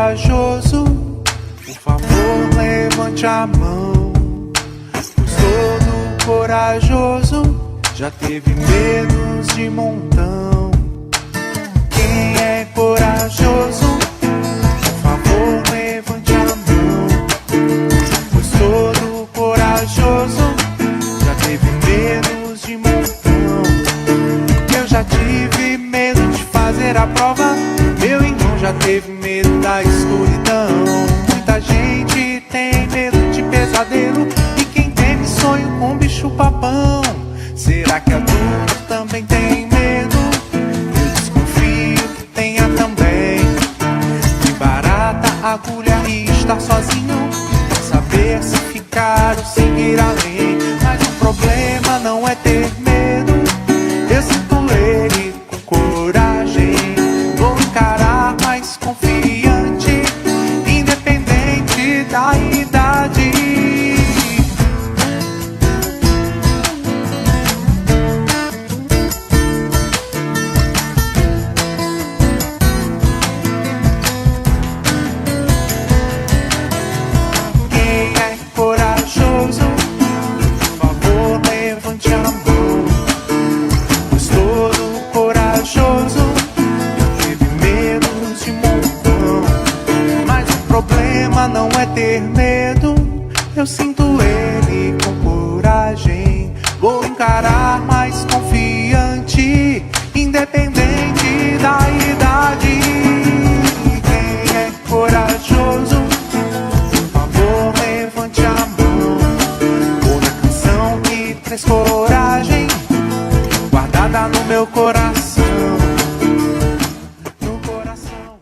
corajoso, por favor, levante a mão. Pois todo corajoso já teve medos de montão. Quem é corajoso, por favor, levante a mão. Pois todo corajoso já teve medos de montão. Eu já tive medo de fazer a prova, meu irmão já teve medo da escuridão. Muita gente tem medo de pesadelo, e quem teme sonho com bicho papão. Será que adulto também tem medo? Eu desconfio que tenha também. De barata, agulha e estar sozinho, pra saber se ficar ou seguir além. Mas o problema não é ter medo, eu sinto ele com coragem. Vou encarar mais confiante, independente da idade. Quem é corajoso, por favor, levante a mão. Pois todo corajoso já teve medos de montão. Mas o problema não é ter medo, eu sinto ele com coragem. Vou encarar mais confiante, independente da idade. Quem é corajoso, por favor, levante a mão. Outra canção que traz coragem, guardada no meu coração. No coração.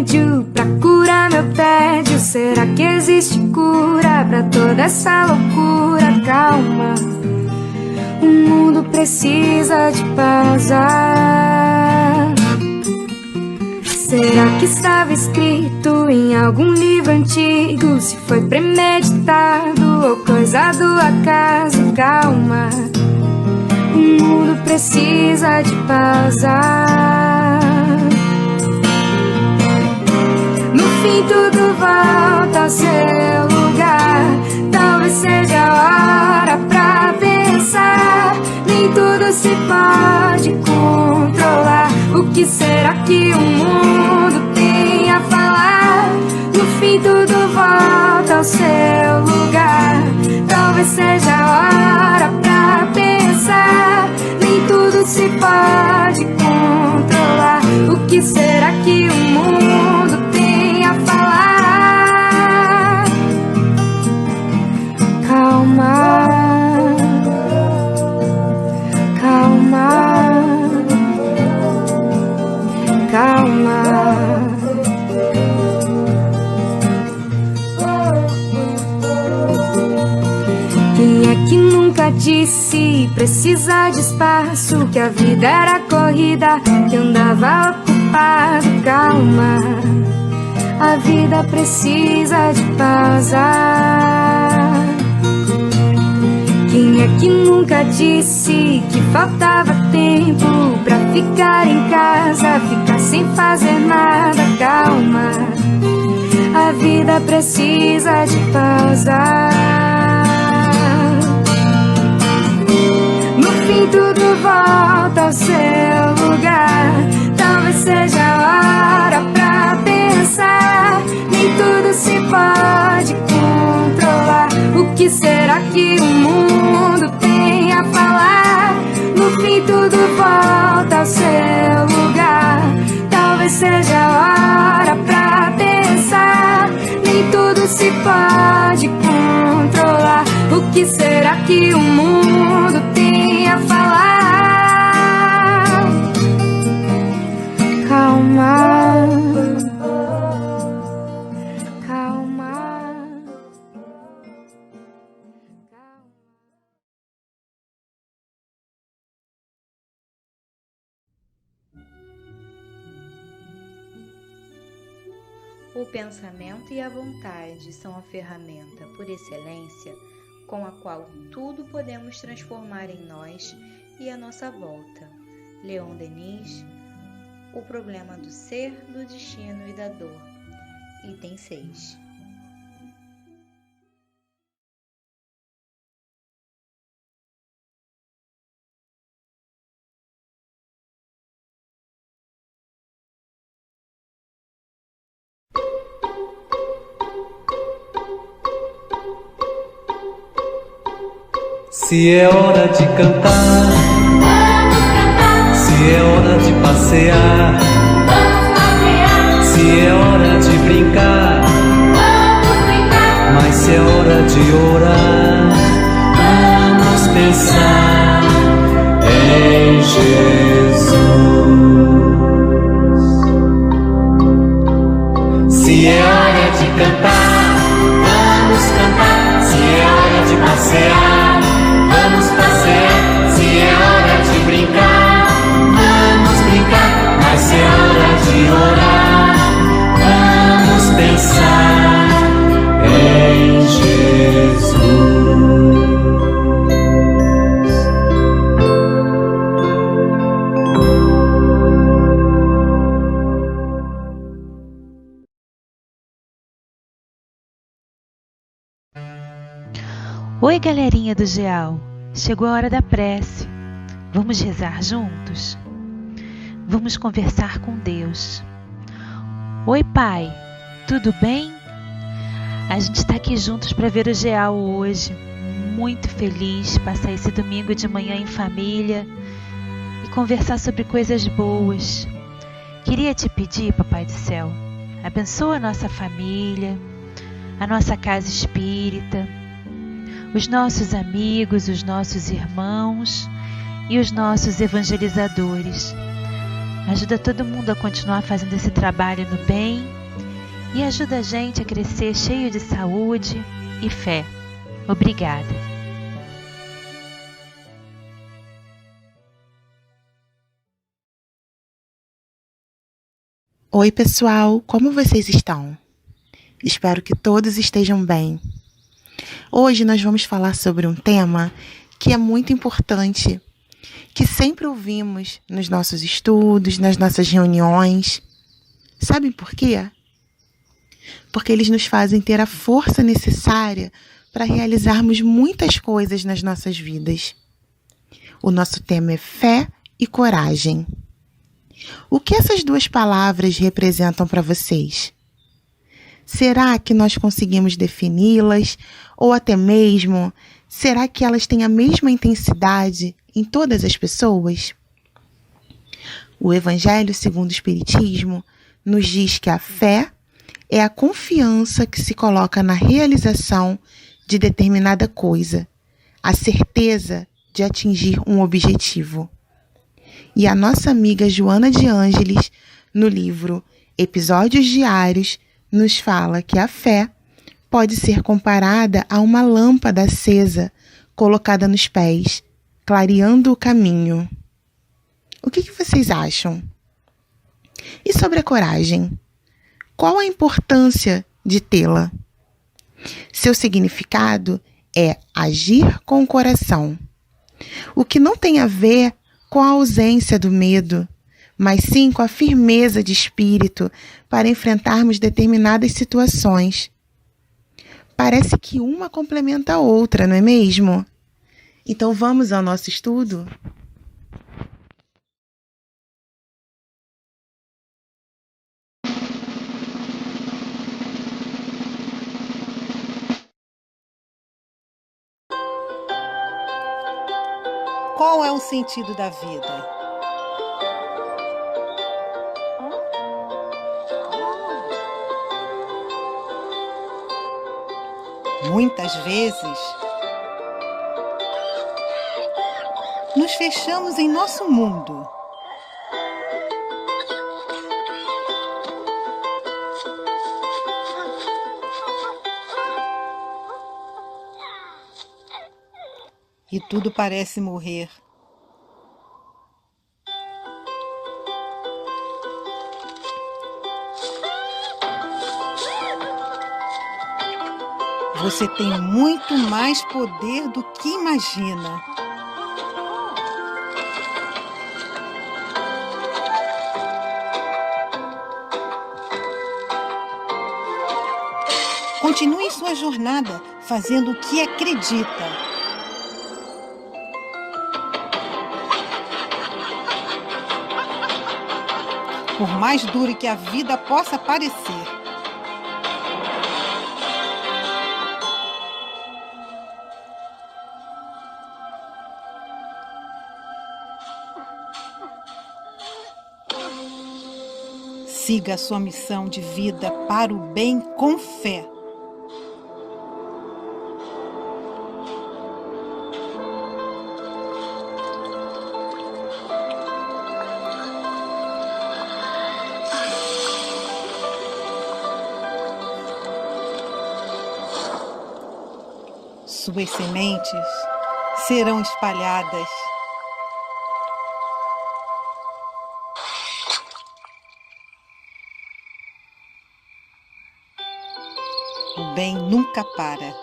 remédio pra curar meu tédio? Será que existe cura pra toda essa loucura? Calma, o mundo precisa de pausa. Será que estava escrito em algum livro antigo? Se foi premeditado ou coisa do acaso? Calma, o mundo precisa de pausa. No fim tudo volta ao seu lugar. Talvez seja a hora pra pensar. Nem tudo se pode controlar. O que será que o mundo tem a falar? No fim tudo volta ao seu lugar. Talvez seja a hora pra pensar. Nem tudo se pode controlar. O que será que o mundo tem a falar? Calma, calma, calma. Quem é que nunca disse precisa de espaço? Que a vida era corrida, que andava ocupado. Calma, a vida precisa de pausa. Quem é que nunca disse que faltava tempo pra ficar em casa, ficar sem fazer nada? Calma, a vida precisa de pausa. No fim tudo volta ao seu lugar. Talvez seja a hora pra pensar. Nem tudo se pode controlar. O que será que o mundo tem a falar? No fim tudo volta ao seu lugar. Talvez seja a hora pra pensar. Nem tudo se pode controlar. O que será que o mundo tem a falar? Calma, calma. O pensamento e a vontade são a ferramenta por excelência com a qual tudo podemos transformar em nós e à nossa volta. Leon Denis, O Problema do Ser, do Destino e da Dor. Item 6. Se é hora de cantar, vamos cantar. Se é hora de passear, vamos passear. Se é hora de brincar, vamos brincar. Mas se é hora de orar, vamos pensar em Jesus. Se é hora de cantar, vamos cantar. Se é hora de passear, vamos passear. Se é hora de brincar, vamos brincar. Mas se é hora de orar, vamos pensar em Jesus. Oi, galerinha do GEAL! Chegou a hora da prece. Vamos rezar juntos? Vamos conversar com Deus. Oi, Pai! Tudo bem? A gente está aqui juntos para ver o GEAL hoje. Muito feliz passar esse domingo de manhã em família e conversar sobre coisas boas. Queria te pedir, Papai do Céu, abençoa a nossa família, a nossa casa espírita, os nossos amigos, os nossos irmãos e os nossos evangelizadores. Ajuda todo mundo a continuar fazendo esse trabalho no bem e ajuda a gente a crescer cheio de saúde e fé. Obrigada. Oi, pessoal, como vocês estão? Espero que todos estejam bem. Hoje nós vamos falar sobre um tema que é muito importante, que sempre ouvimos nos nossos estudos, nas nossas reuniões. Sabem por quê? Porque eles nos fazem ter a força necessária para realizarmos muitas coisas nas nossas vidas. O nosso tema é fé e coragem. O que essas duas palavras representam para vocês? Será que nós conseguimos defini-las? Ou até mesmo, será que elas têm a mesma intensidade em todas as pessoas? O Evangelho segundo o Espiritismo nos diz que a fé é a confiança que se coloca na realização de determinada coisa, a certeza de atingir um objetivo. E a nossa amiga Joana de Ângeles, no livro Episódios Diários, nos fala que a fé pode ser comparada a uma lâmpada acesa colocada nos pés, clareando o caminho. O que vocês acham? E sobre a coragem? Qual a importância de tê-la? Seu significado é agir com o coração, o que não tem a ver com a ausência do medo, mas sim com a firmeza de espírito para enfrentarmos determinadas situações. Parece que uma complementa a outra, não é mesmo? Então vamos ao nosso estudo? Qual é o sentido da vida? Muitas vezes, nos fechamos em nosso mundo. E tudo parece morrer. Você tem muito mais poder do que imagina. Continue sua jornada fazendo o que acredita. Por mais duro que a vida possa parecer. Siga a sua missão de vida para o bem com fé. Suas sementes serão espalhadas. O bem nunca para.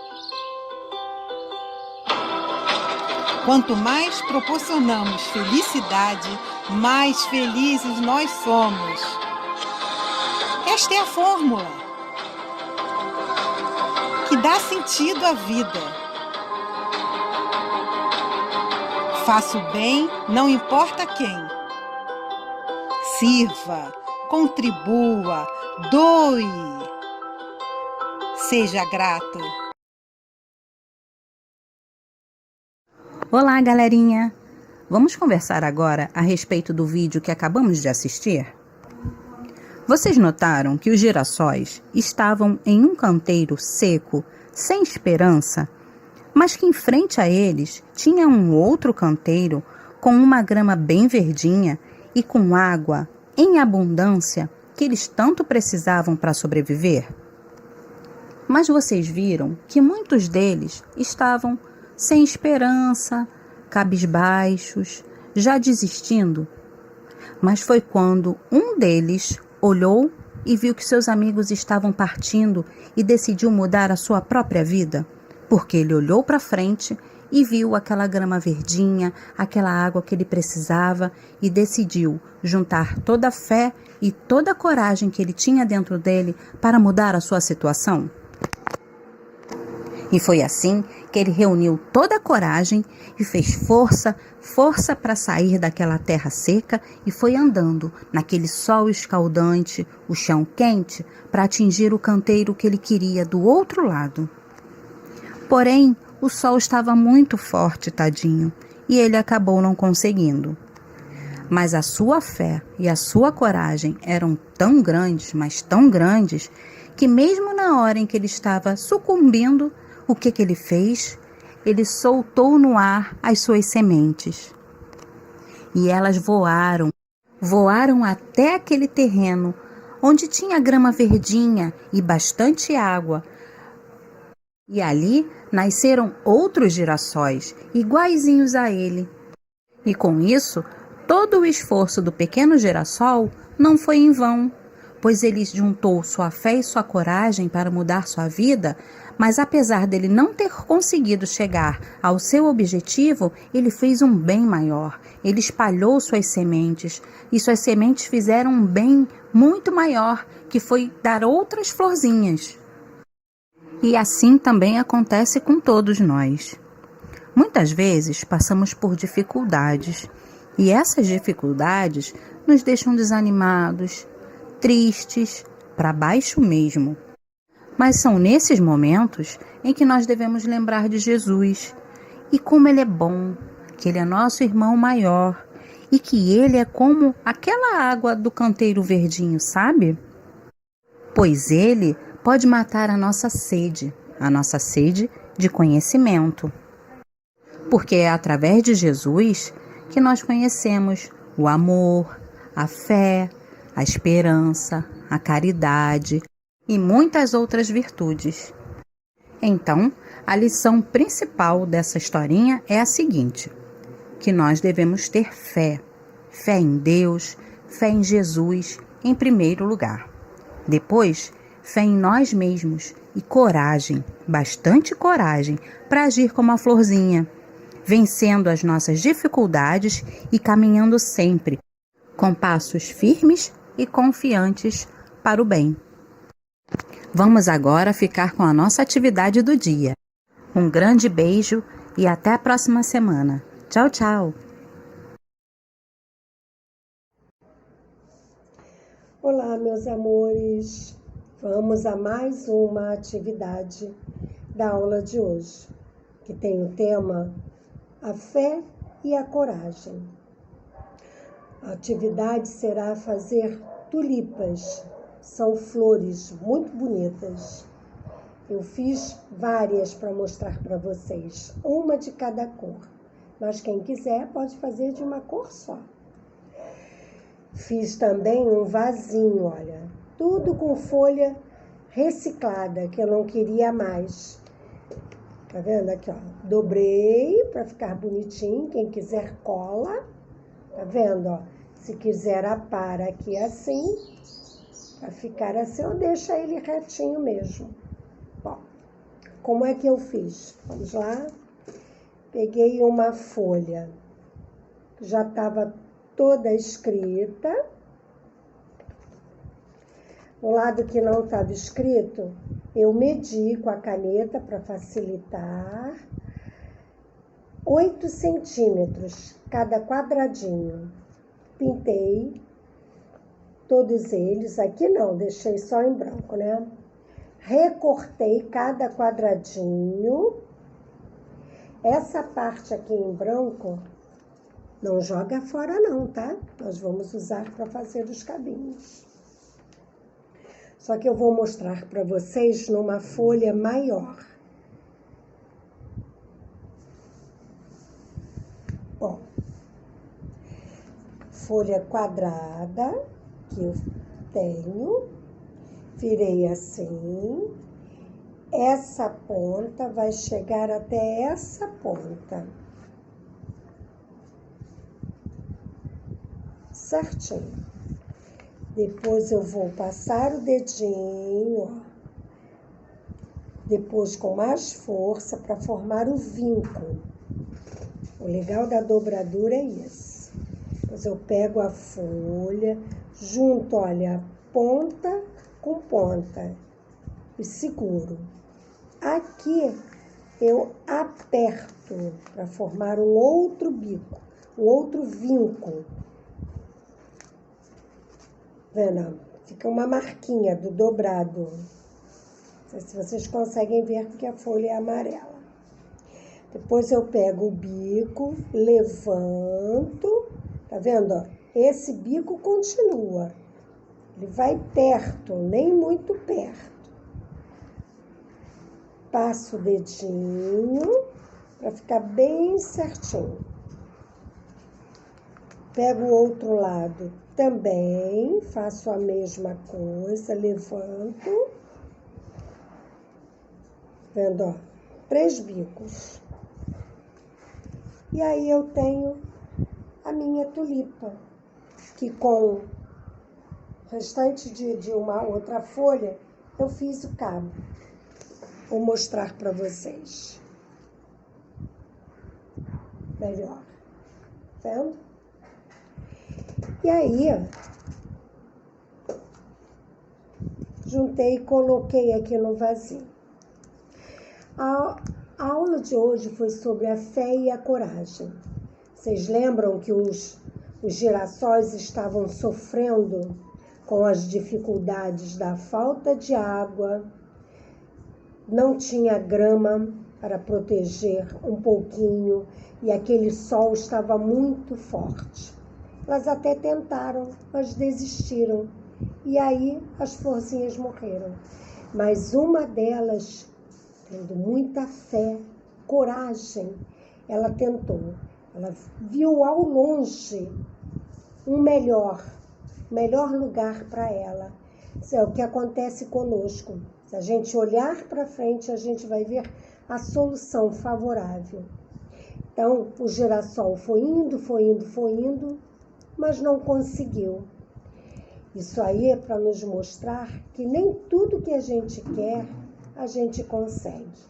Quanto mais proporcionamos felicidade, mais felizes nós somos. Esta é a fórmula que dá sentido à vida. Faça o bem, não importa quem. Sirva, contribua, doe. Seja grato. Olá, galerinha! Vamos conversar agora a respeito do vídeo que acabamos de assistir? Vocês notaram que os girassóis estavam em um canteiro seco, sem esperança, mas que em frente a eles tinha um outro canteiro com uma grama bem verdinha e com água em abundância que eles tanto precisavam para sobreviver? Mas vocês viram que muitos deles estavam sem esperança, cabisbaixos, já desistindo. Mas foi quando um deles olhou e viu que seus amigos estavam partindo e decidiu mudar a sua própria vida, porque ele olhou para frente e viu aquela grama verdinha, aquela água que ele precisava e decidiu juntar toda a fé e toda a coragem que ele tinha dentro dele para mudar a sua situação. E foi assim que ele reuniu toda a coragem e fez força para sair daquela terra seca e foi andando naquele sol escaldante, o chão quente, para atingir o canteiro que ele queria do outro lado. Porém, o sol estava muito forte, tadinho, e ele acabou não conseguindo. Mas a sua fé e a sua coragem eram tão grandes, mas tão grandes, que mesmo na hora em que ele estava sucumbindo, o que ele fez? Ele soltou no ar as suas sementes. E elas voaram até aquele terreno onde tinha grama verdinha e bastante água. E ali nasceram outros girassóis, iguaizinhos a ele. E com isso, todo o esforço do pequeno girassol não foi em vão, pois ele juntou sua fé e sua coragem para mudar sua vida, mas apesar dele não ter conseguido chegar ao seu objetivo, ele fez um bem maior. Ele espalhou suas sementes, e suas sementes fizeram um bem muito maior, que foi dar outras florzinhas. E assim também acontece com todos nós. Muitas vezes passamos por dificuldades, e essas dificuldades nos deixam desanimados, tristes, para baixo mesmo. Mas são nesses momentos em que nós devemos lembrar de Jesus e como Ele é bom, que Ele é nosso irmão maior e que Ele é como aquela água do canteiro verdinho, sabe? Pois Ele pode matar a nossa sede de conhecimento. Porque é através de Jesus que nós conhecemos o amor, a fé, a esperança, a caridade e muitas outras virtudes. Então, a lição principal dessa historinha é a seguinte: que nós devemos ter fé em Deus, fé em Jesus em primeiro lugar. Depois, fé em nós mesmos e coragem, bastante coragem, para agir como a florzinha, vencendo as nossas dificuldades e caminhando sempre com passos firmes e confiantes para o bem. Vamos agora ficar com a nossa atividade do dia. Um grande beijo e até a próxima semana. Tchau, tchau! Olá, meus amores! Vamos a mais uma atividade da aula de hoje, que tem o tema A Fé e a Coragem. A atividade será fazer tulipas. São flores muito bonitas. Eu fiz várias para mostrar para vocês, uma de cada cor. Mas quem quiser pode fazer de uma cor só. Fiz também um vasinho, olha, tudo com folha reciclada, que eu não queria mais. Tá vendo aqui, ó? Dobrei para ficar bonitinho. Quem quiser cola, tá vendo, ó? Se quiser apara aqui assim, para ficar assim, eu deixo ele retinho mesmo. Bom, como é que eu fiz? Vamos lá. Peguei uma folha, já estava toda escrita. O lado que não estava escrito, eu medi com a caneta para facilitar. 8 centímetros cada quadradinho. Pintei todos eles, aqui não, deixei só em branco, né? Recortei cada quadradinho. Essa parte aqui em branco, não joga fora não, tá? Nós vamos usar para fazer os cabinhos. Só que eu vou mostrar para vocês numa folha maior. Bom, folha quadrada que eu tenho, virei assim, essa ponta vai chegar até essa ponta, certinho. Depois eu vou passar o dedinho, ó, depois com mais força para formar o vinco. O legal da dobradura é isso. Depois eu pego a folha, junto, olha, ponta com ponta e seguro. Aqui eu aperto para formar um outro bico, um outro vinco. Vendo? Fica uma marquinha do dobrado. Não sei se vocês conseguem ver porque a folha é amarela. Depois eu pego o bico, levanto, tá vendo? Esse bico continua. Ele vai perto, nem muito perto. Passo o dedinho para ficar bem certinho. Pego o outro lado também, faço a mesma coisa, levanto. Vendo, ó, 3 bicos. E aí eu tenho a minha tulipa, que com o restante de uma outra folha, eu fiz o cabo. Vou mostrar para vocês. Melhor. Vendo? E aí, juntei e coloquei aqui no vasinho. A aula de hoje foi sobre a fé e a coragem. Vocês lembram que os girassóis estavam sofrendo com as dificuldades da falta de água, não tinha grama para proteger um pouquinho e aquele sol estava muito forte. Elas até tentaram, mas desistiram. E aí as florzinhas morreram. Mas uma delas, tendo muita fé, coragem, ela tentou. Ela viu ao longe um melhor lugar para ela. Isso é o que acontece conosco. Se a gente olhar para frente, a gente vai ver a solução favorável. Então, o girassol foi indo, mas não conseguiu. Isso aí é para nos mostrar que nem tudo que a gente quer, a gente consegue.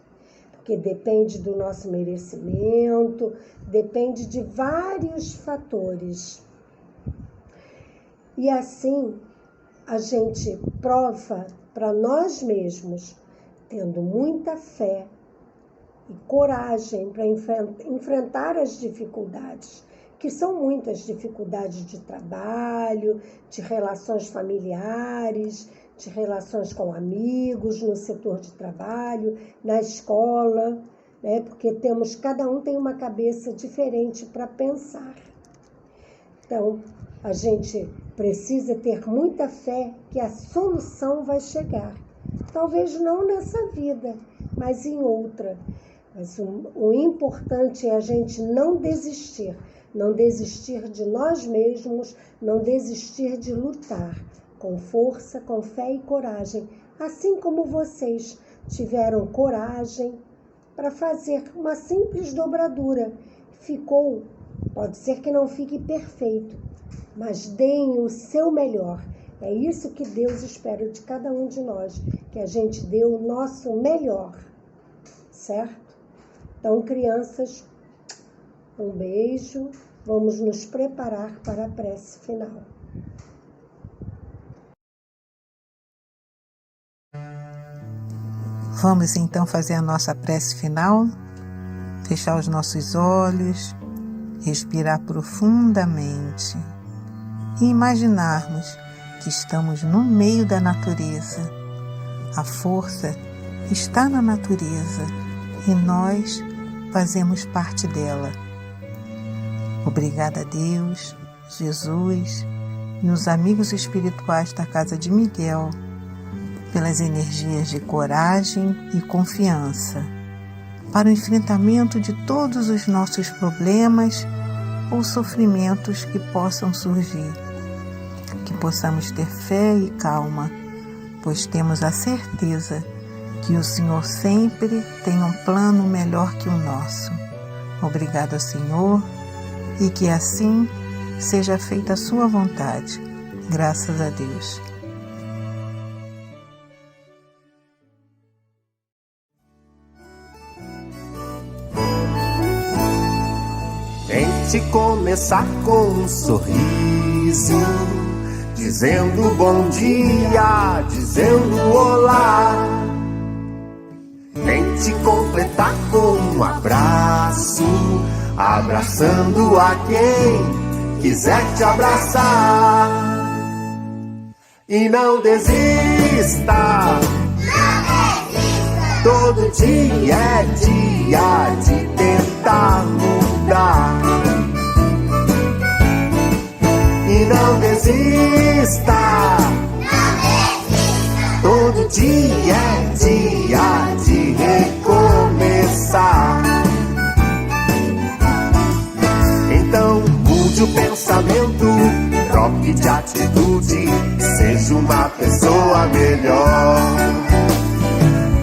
Porque depende do nosso merecimento, depende de vários fatores. E assim, a gente prova para nós mesmos, tendo muita fé e coragem para enfrentar as dificuldades, que são muitas dificuldades de trabalho, de relações familiares, de relações com amigos, no setor de trabalho, na escola, né? Porque cada um tem uma cabeça diferente para pensar. Então, a gente precisa ter muita fé que a solução vai chegar. Talvez não nessa vida, mas em outra. Mas o importante é a gente não desistir de nós mesmos, não desistir de lutar com força, com fé e coragem, assim como vocês tiveram coragem para fazer uma simples dobradura. Ficou, pode ser que não fique perfeito, mas deem o seu melhor. É isso que Deus espera de cada um de nós, que a gente dê o nosso melhor, certo? Então, crianças, um beijo. Vamos nos preparar para a prece final. Vamos então fazer a nossa prece final, fechar os nossos olhos, respirar profundamente e imaginarmos que estamos no meio da natureza. A força está na natureza e nós fazemos parte dela. Obrigada a Deus, Jesus e os amigos espirituais da Casa de Miguel pelas energias de coragem e confiança para o enfrentamento de todos os nossos problemas ou sofrimentos que possam surgir. Que possamos ter fé e calma, pois temos a certeza que o Senhor sempre tem um plano melhor que o nosso. Obrigado, Senhor, e que assim seja feita a sua vontade. Graças a Deus. Tente começar com um sorriso, dizendo bom dia, dizendo olá. Tente completar com um abraço, abraçando a quem quiser te abraçar. E não desista, todo dia é dia de tentar mudar. E não desista, todo dia é dia de recomeçar. Então mude o pensamento, troque de atitude, seja uma pessoa melhor.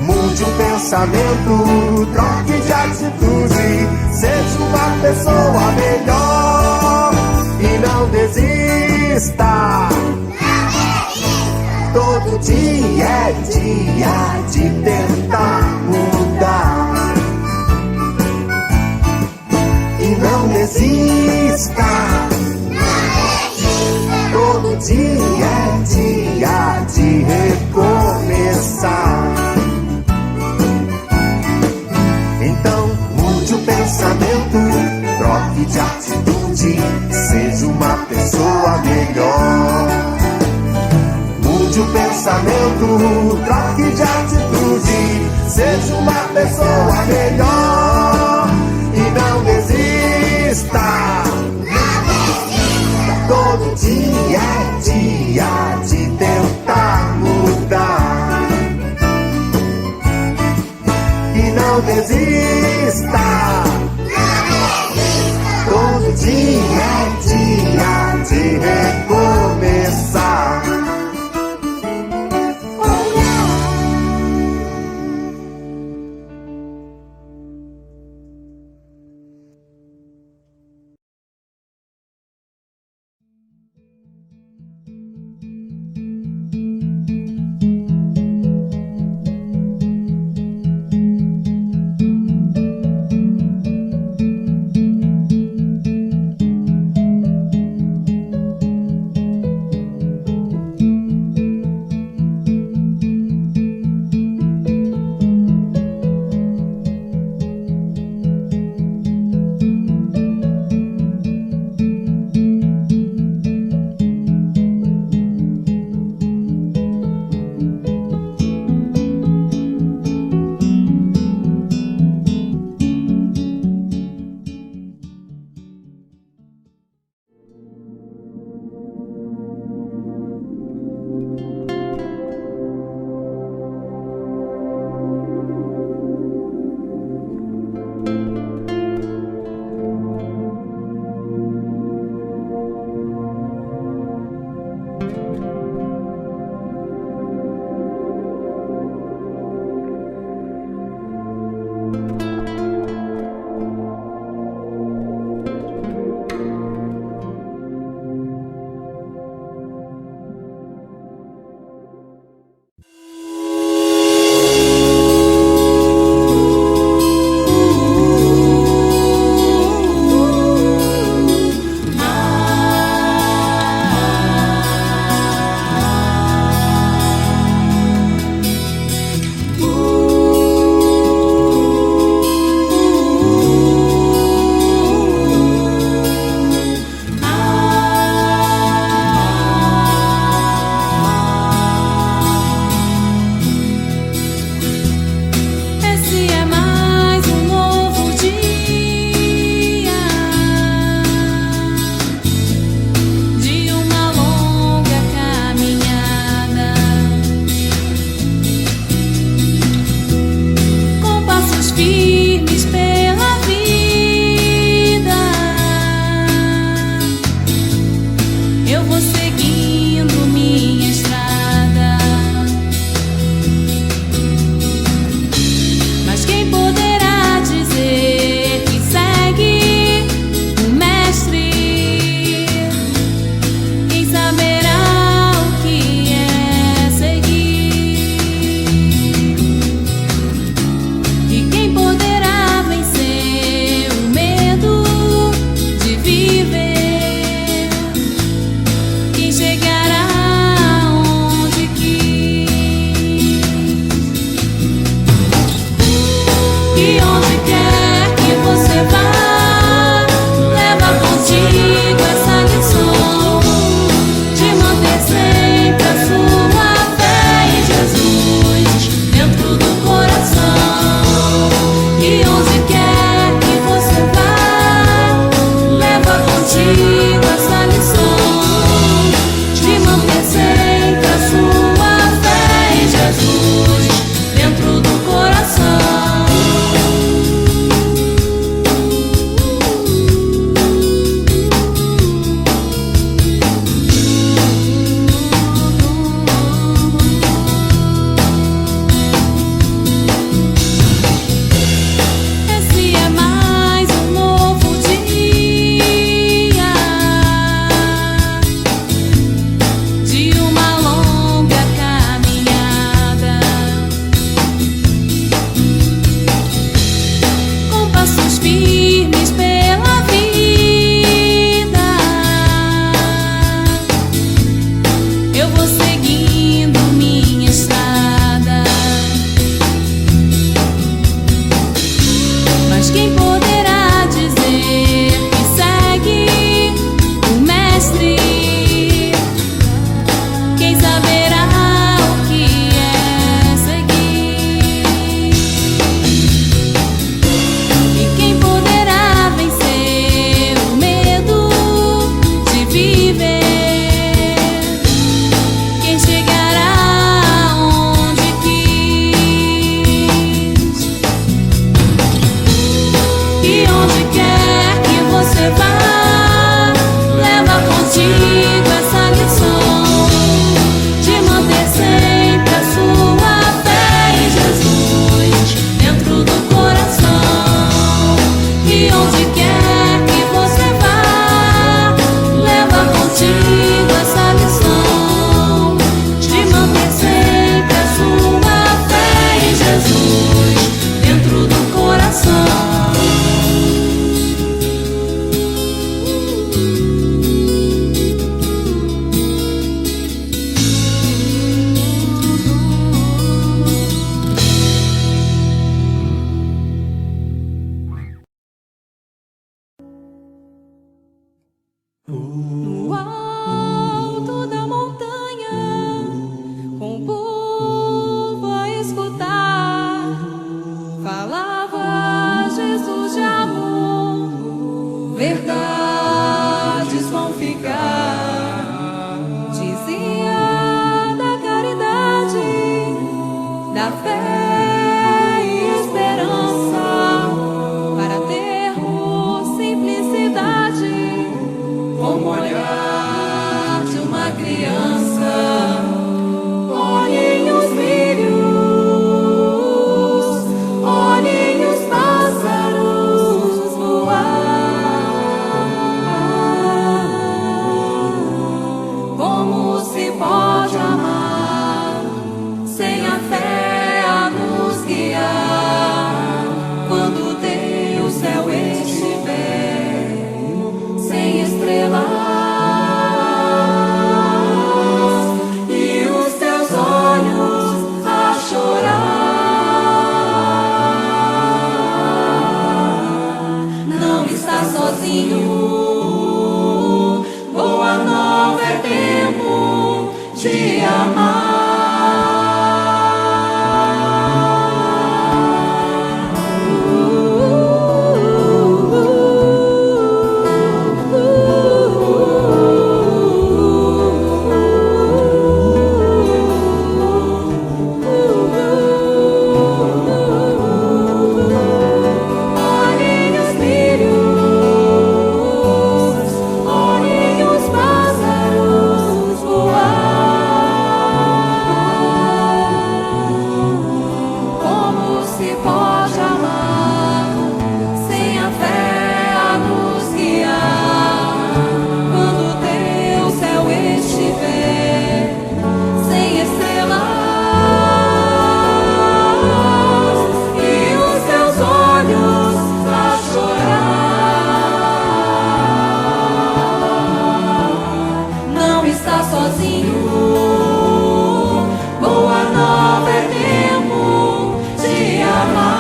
Mude o pensamento, troque de atitude, seja uma pessoa melhor. E não desista, todo dia é dia de tentar mudar. E não desista, todo dia é dia de recomeçar. Então mude o pensamento, troque de atitude, seja uma pessoa melhor. Mude o pensamento, troque de atitude, seja uma pessoa melhor. E não desista, todo dia é dia de tentar mudar. E não desista, todo dia é dia de recomeçar. onde quer que você vá, leva contigo essa lição de manter sempre a sua fé em Jesus dentro do coração. E onde quer que você vá, leva contigo essa lição de manter sempre a sua fé em Jesus dentro do coração. No alto da montanha, com o povo a escutar, falava Jesus de amor, verdades vão ficar. Dizia da caridade, da fé e esperança, para termos simplicidade como olhar de uma criança. Olhem os brilhos, olhem os pássaros voar. Como se pode amar sem a fé a nos guiar? Quando Deus céu estiver sem estrelas e os teus olhos a chorar, não está sozinho. Boa nova é tempo de amar. Olhem os brilhos, olhem os pássaros voar. Como se pode amar sem a fé a nos guiar? Quando teu céu estiver sem estrelas e os teus olhos a chorar, não está sozinho. Boa nova é tempo de amar.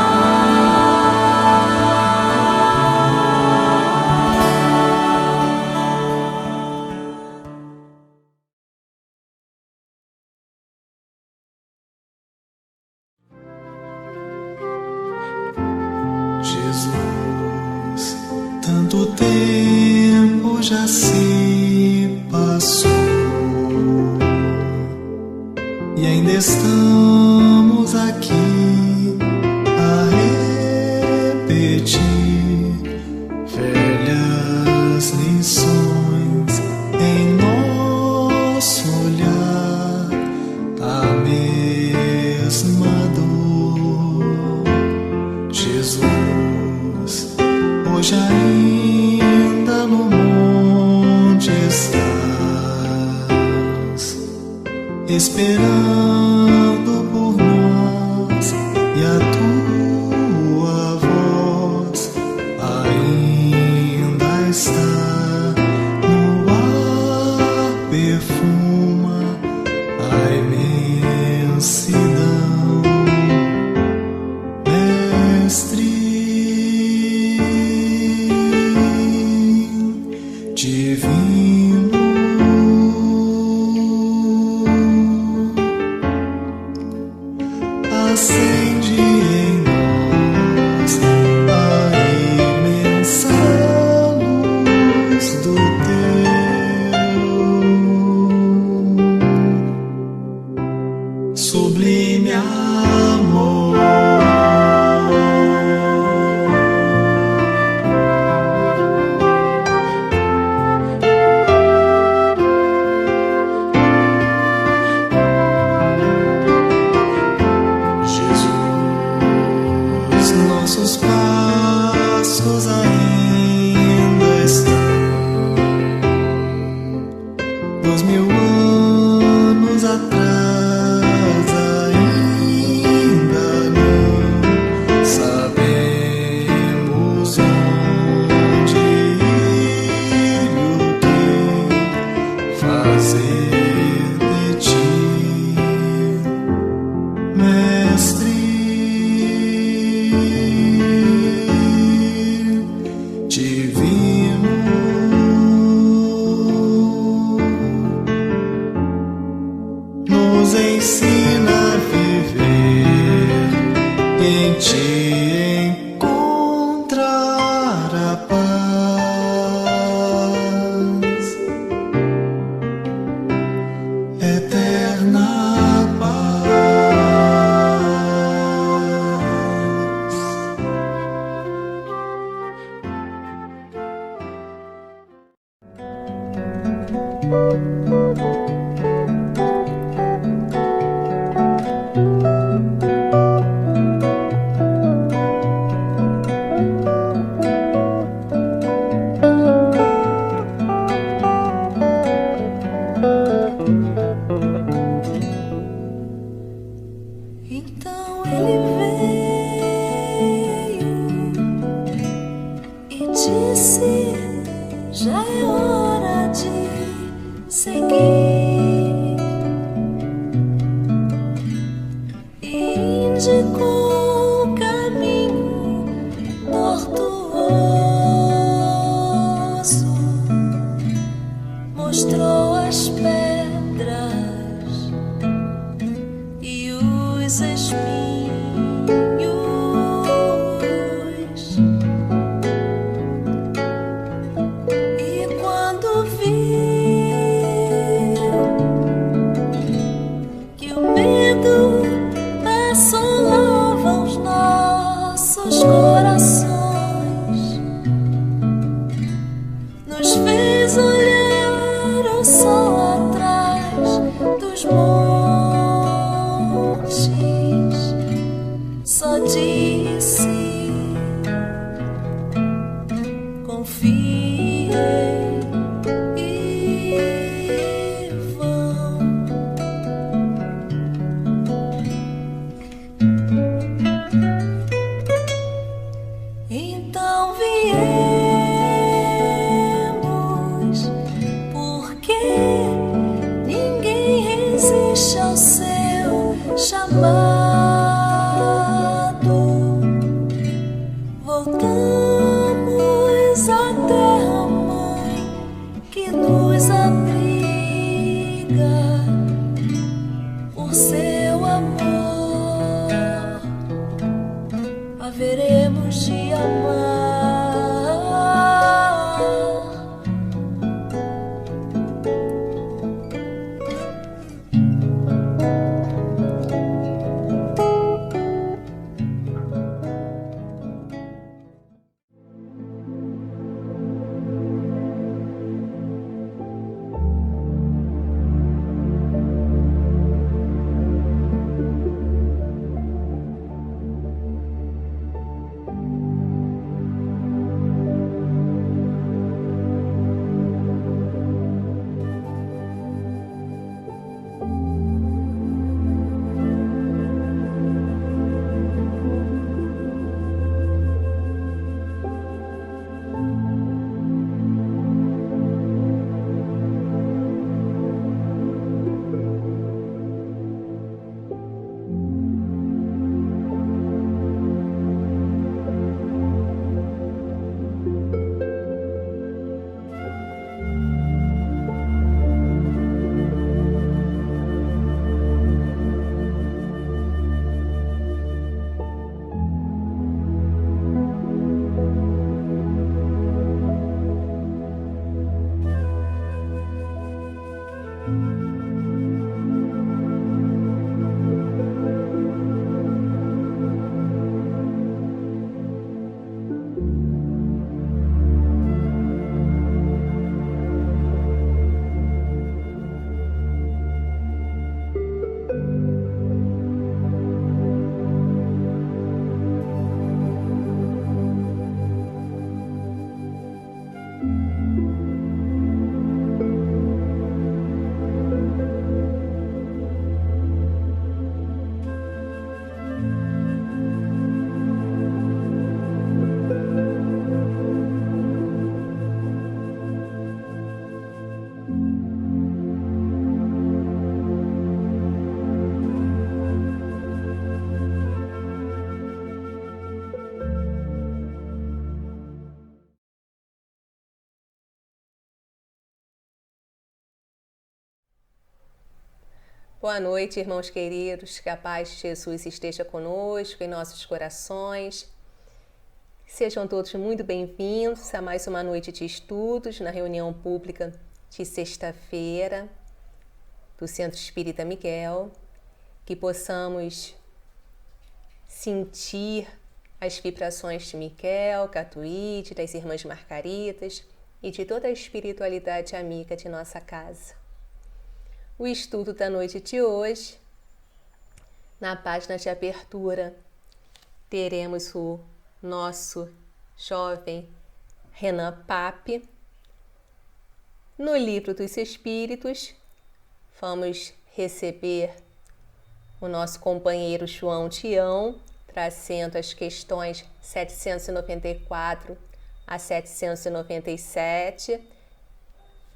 Jesus, tanto tempo já se passou e ainda estamos aqui a repetir velhas lições em nosso olhar, a mesma dor. Jesus, hoje ainda no monte estás, esperando por nós, e a tua voz ainda está no ar, perfuma a imensidão. Mestre divino, a paz, eterna paz. Então ele veio e disse: já é hora de seguir. E indicou o caminho tortuoso, mostrou as pedras e os espinhos. E quando viu que o medo assolava os nossos corações, nos fez olhar o sol atrás dos montes. Só disse: confiei e vão. Então viemos, porque ninguém resiste ao seu chamado. Voltamos à terra-mãe que nos abriga por seu amor. Haveremos de amar. Boa noite, irmãos queridos, que a paz de Jesus esteja conosco, em nossos corações. Sejam todos muito bem-vindos a mais uma noite de estudos na reunião pública de sexta-feira do Centro Espírita Miguel, que possamos sentir as vibrações de Miguel, Catuíde, das Irmãs Margaritas e de toda a espiritualidade amiga de nossa casa. O estudo da noite de hoje, na página de abertura, teremos o nosso jovem Renan Pape. No Livro dos Espíritos, vamos receber o nosso companheiro João Tião, trazendo as questões 794 a 797,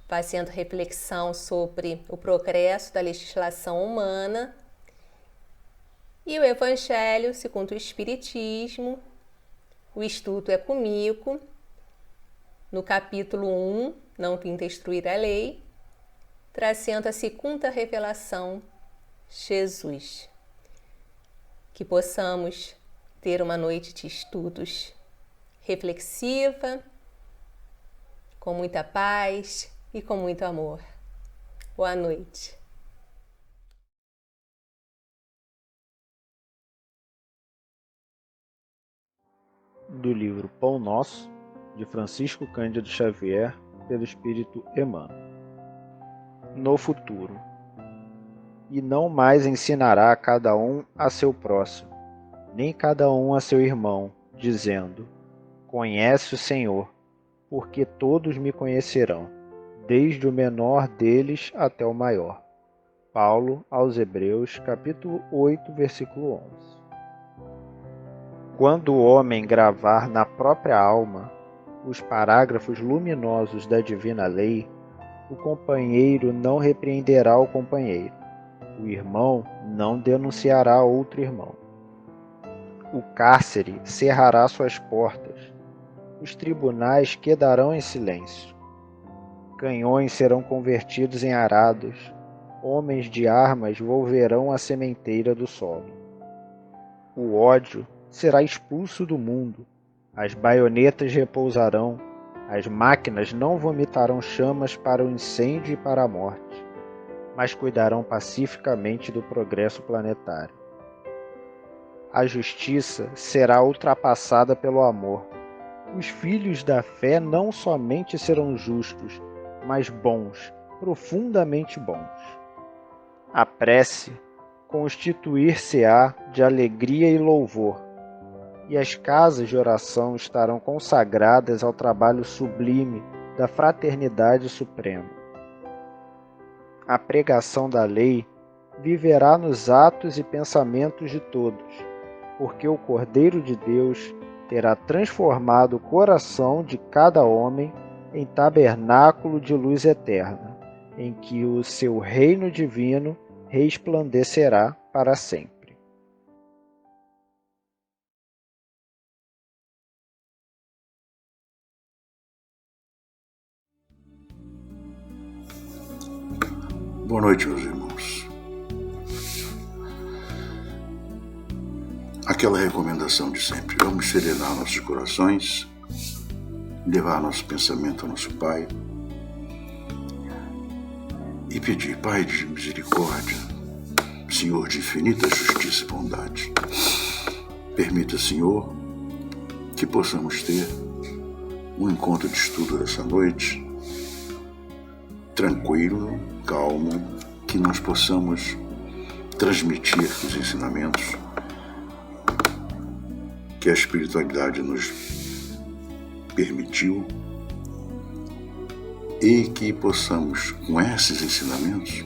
fazendo reflexão sobre o progresso da legislação humana. E o Evangelho segundo o Espiritismo, o estudo é comigo, no capítulo 1, Não Vim Destruir a Lei, trazendo a segunda revelação, Jesus. Que possamos ter uma noite de estudos reflexiva, com muita paz e com muito amor. Boa noite. Do livro Pão Nosso, de Francisco Cândido Xavier, pelo Espírito Emmanuel. No futuro. E não mais ensinará cada um a seu próximo, nem cada um a seu irmão, dizendo: Conhece o Senhor, porque todos me conhecerão, desde o menor deles até o maior. Paulo aos Hebreus, capítulo 8, versículo 11. Quando o homem gravar na própria alma os parágrafos luminosos da divina lei, o companheiro não repreenderá o companheiro, o irmão não denunciará outro irmão. O cárcere cerrará suas portas, os tribunais quedarão em silêncio. Canhões serão convertidos em arados, homens de armas volverão à sementeira do solo. O ódio será expulso do mundo, as baionetas repousarão, as máquinas não vomitarão chamas para o incêndio e para a morte, mas cuidarão pacificamente do progresso planetário. A justiça será ultrapassada pelo amor. Os filhos da fé não somente serão justos, mas bons, profundamente bons. A prece constituir-se-á de alegria e louvor, e as casas de oração estarão consagradas ao trabalho sublime da fraternidade suprema. A pregação da lei viverá nos atos e pensamentos de todos, porque o Cordeiro de Deus terá transformado o coração de cada homem em tabernáculo de luz eterna, em que o seu reino divino resplandecerá para sempre. Boa noite, meus irmãos. Aquela recomendação de sempre: vamos serenar nossos corações, levar nosso pensamento ao nosso Pai e pedir: Pai de misericórdia, Senhor de infinita justiça e bondade, permita, Senhor, que possamos ter um encontro de estudo dessa noite tranquilo, calmo, que nós possamos transmitir os ensinamentos que a espiritualidade nos permitiu e que possamos, com esses ensinamentos,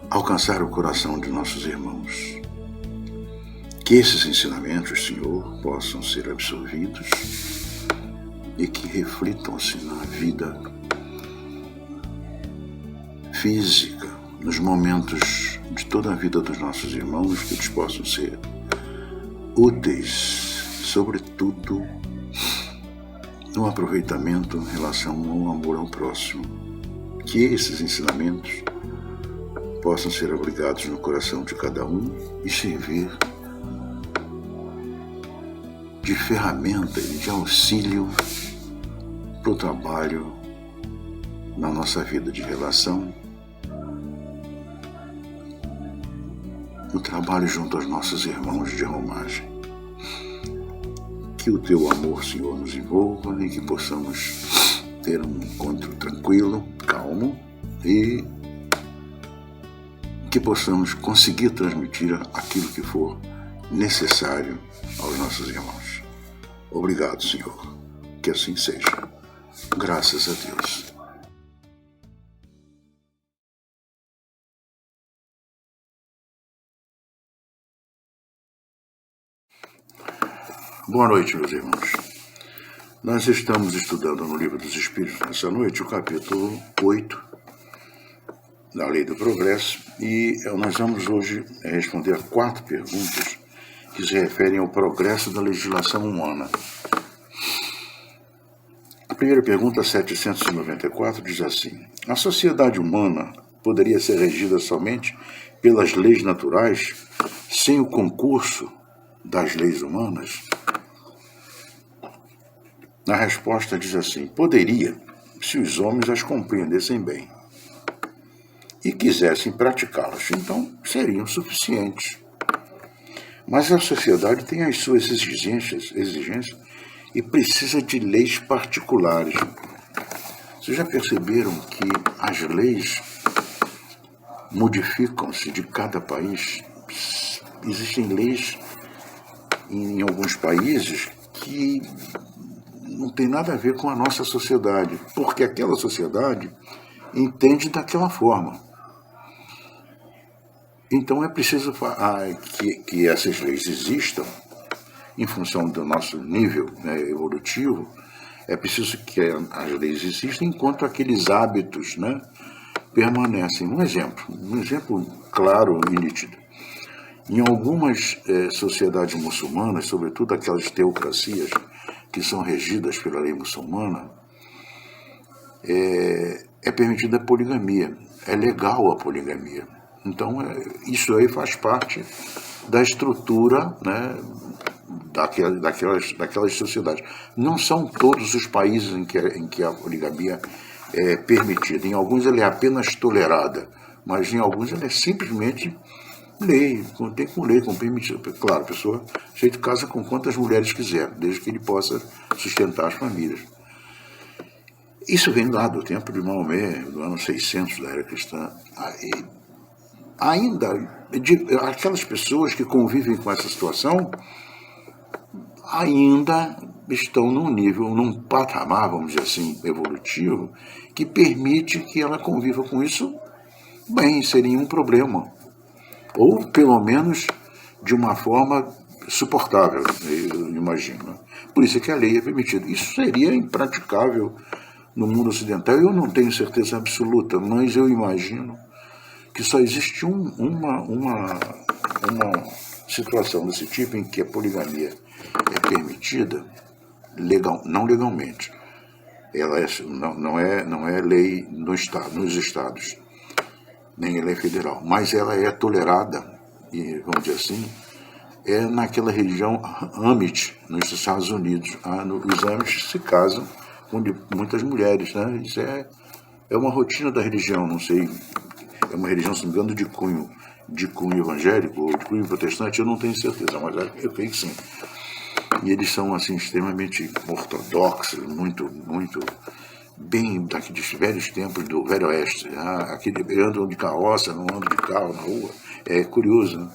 alcançar o coração de nossos irmãos. Que esses ensinamentos, Senhor, possam ser absorvidos e que reflitam-se na vida física, nos momentos de toda a vida dos nossos irmãos, que eles possam ser úteis, sobretudo no aproveitamento em relação ao amor ao próximo. Que esses ensinamentos possam ser abrigados no coração de cada um e servir de ferramenta e de auxílio para o trabalho na nossa vida de relação, no trabalho junto aos nossos irmãos de romagem. Que o teu amor, Senhor, nos envolva e que possamos ter um encontro tranquilo, calmo e que possamos conseguir transmitir aquilo que for necessário aos nossos irmãos. Obrigado, Senhor. Que assim seja. Graças a Deus. Boa noite, meus irmãos. Nós estamos estudando no Livro dos Espíritos nessa noite o capítulo 8 da Lei do Progresso e nós vamos hoje responder a 4 perguntas que se referem ao progresso da legislação humana. A primeira pergunta, 794, diz assim: a sociedade humana poderia ser regida somente pelas leis naturais, sem o concurso das leis humanas? A resposta diz assim: poderia, se os homens as compreendessem bem e quisessem praticá-las, então seriam suficientes. Mas a sociedade tem as suas exigências e precisa de leis particulares. Vocês já perceberam que as leis modificam-se de cada país? Existem leis em alguns países que não tem nada a ver com a nossa sociedade, porque aquela sociedade entende daquela forma. Então é preciso que essas leis existam em função do nosso nível, né, evolutivo. É preciso que as leis existam enquanto aqueles hábitos, né, permanecem. Um exemplo claro e nítido. Em algumas sociedades muçulmanas, sobretudo aquelas teocracias que são regidas pela lei muçulmana, é permitida a poligamia, é legal a poligamia. Então, isso aí faz parte da estrutura, né, daquelas sociedades. Não são todos os países em que a poligamia é permitida. Em alguns ela é apenas tolerada, mas em alguns ela é simplesmente lei, tem com lei, com permitido. Claro, a pessoa casa com quantas mulheres quiser, desde que ele possa sustentar as famílias. Isso vem lá do tempo de Maomé, do ano 600 da era cristã. Ainda, aquelas pessoas que convivem com essa situação ainda estão num patamar, vamos dizer assim, evolutivo, que permite que ela conviva com isso bem, sem nenhum problema. Ou, pelo menos, de uma forma suportável, eu imagino. Por isso é que a lei é permitida. Isso seria impraticável no mundo ocidental. Eu não tenho certeza absoluta, mas eu imagino que só existe uma situação desse tipo em que a poligamia é permitida não legalmente. Ela não é lei nos estados, nem ela é federal, mas ela é tolerada, e vamos dizer assim, naquela região Amish, nos Estados Unidos. Os Amish se casam com muitas mulheres, né? Isso é uma rotina da religião, não sei, é uma religião, se não me engano, de cunho evangélico ou de cunho protestante, eu não tenho certeza, mas eu creio que sim. E eles são assim extremamente ortodoxos, muito bem daqueles velhos tempos do Velho Oeste. Andam de carroça, não andam de carro na rua. É curioso, né?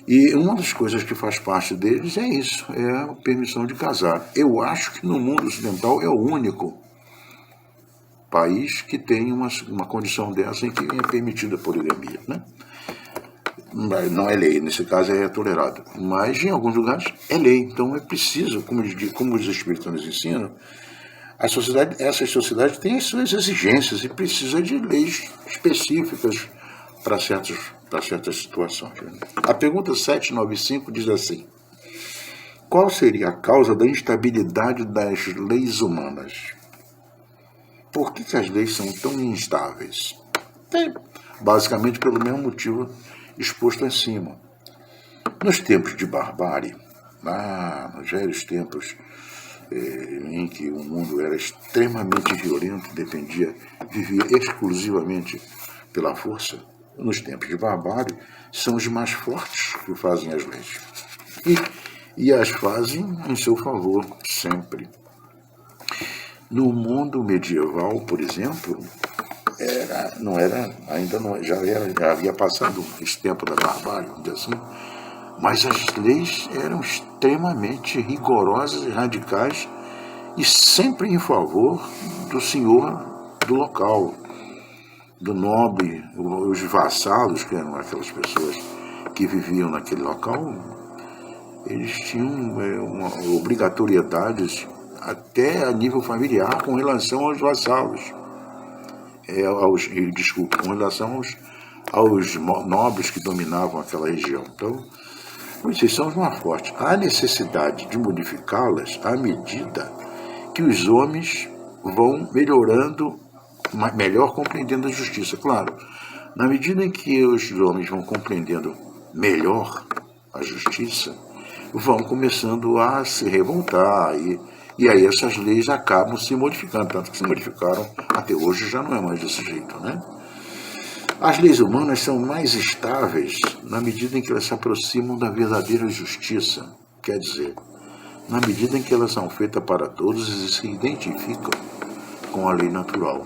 E uma das coisas que faz parte deles é isso, é a permissão de casar. Eu acho que no mundo ocidental é o único país que tem uma condição dessa em que é permitida a poligamia, né? Não é lei, nesse caso é tolerado, mas em alguns lugares é lei. Então é preciso, como os espíritos nos ensinam, essas sociedades têm as suas exigências e precisa de leis específicas para certas situações. A pergunta 795 diz assim: qual seria a causa da instabilidade das leis humanas? Por que as leis são tão instáveis? Basicamente pelo mesmo motivo exposto acima. Nos tempos de barbárie, lá nos velhos tempos, em que o mundo era extremamente violento, vivia exclusivamente pela força, nos tempos de barbárie, são os mais fortes que fazem as leis. E as fazem em seu favor, sempre. No mundo medieval, por exemplo, já havia passado esse tempo da barbárie, vamos dizer assim, mas as leis eram extremamente rigorosas e radicais e sempre em favor do senhor do local, do nobre, os vassalos, que eram aquelas pessoas que viviam naquele local. Eles tinham uma obrigatoriedade até a nível familiar com relação aos vassalos, com relação aos nobres que dominavam aquela região. Então, vocês são os mais fortes. Há necessidade de modificá-las à medida que os homens vão melhor compreendendo a justiça. Claro, na medida em que os homens vão compreendendo melhor a justiça, vão começando a se revoltar e aí essas leis acabam se modificando, tanto que se modificaram até hoje, já não é mais desse jeito, né? As leis humanas são mais estáveis na medida em que elas se aproximam da verdadeira justiça, quer dizer, na medida em que elas são feitas para todos e se identificam com a lei natural.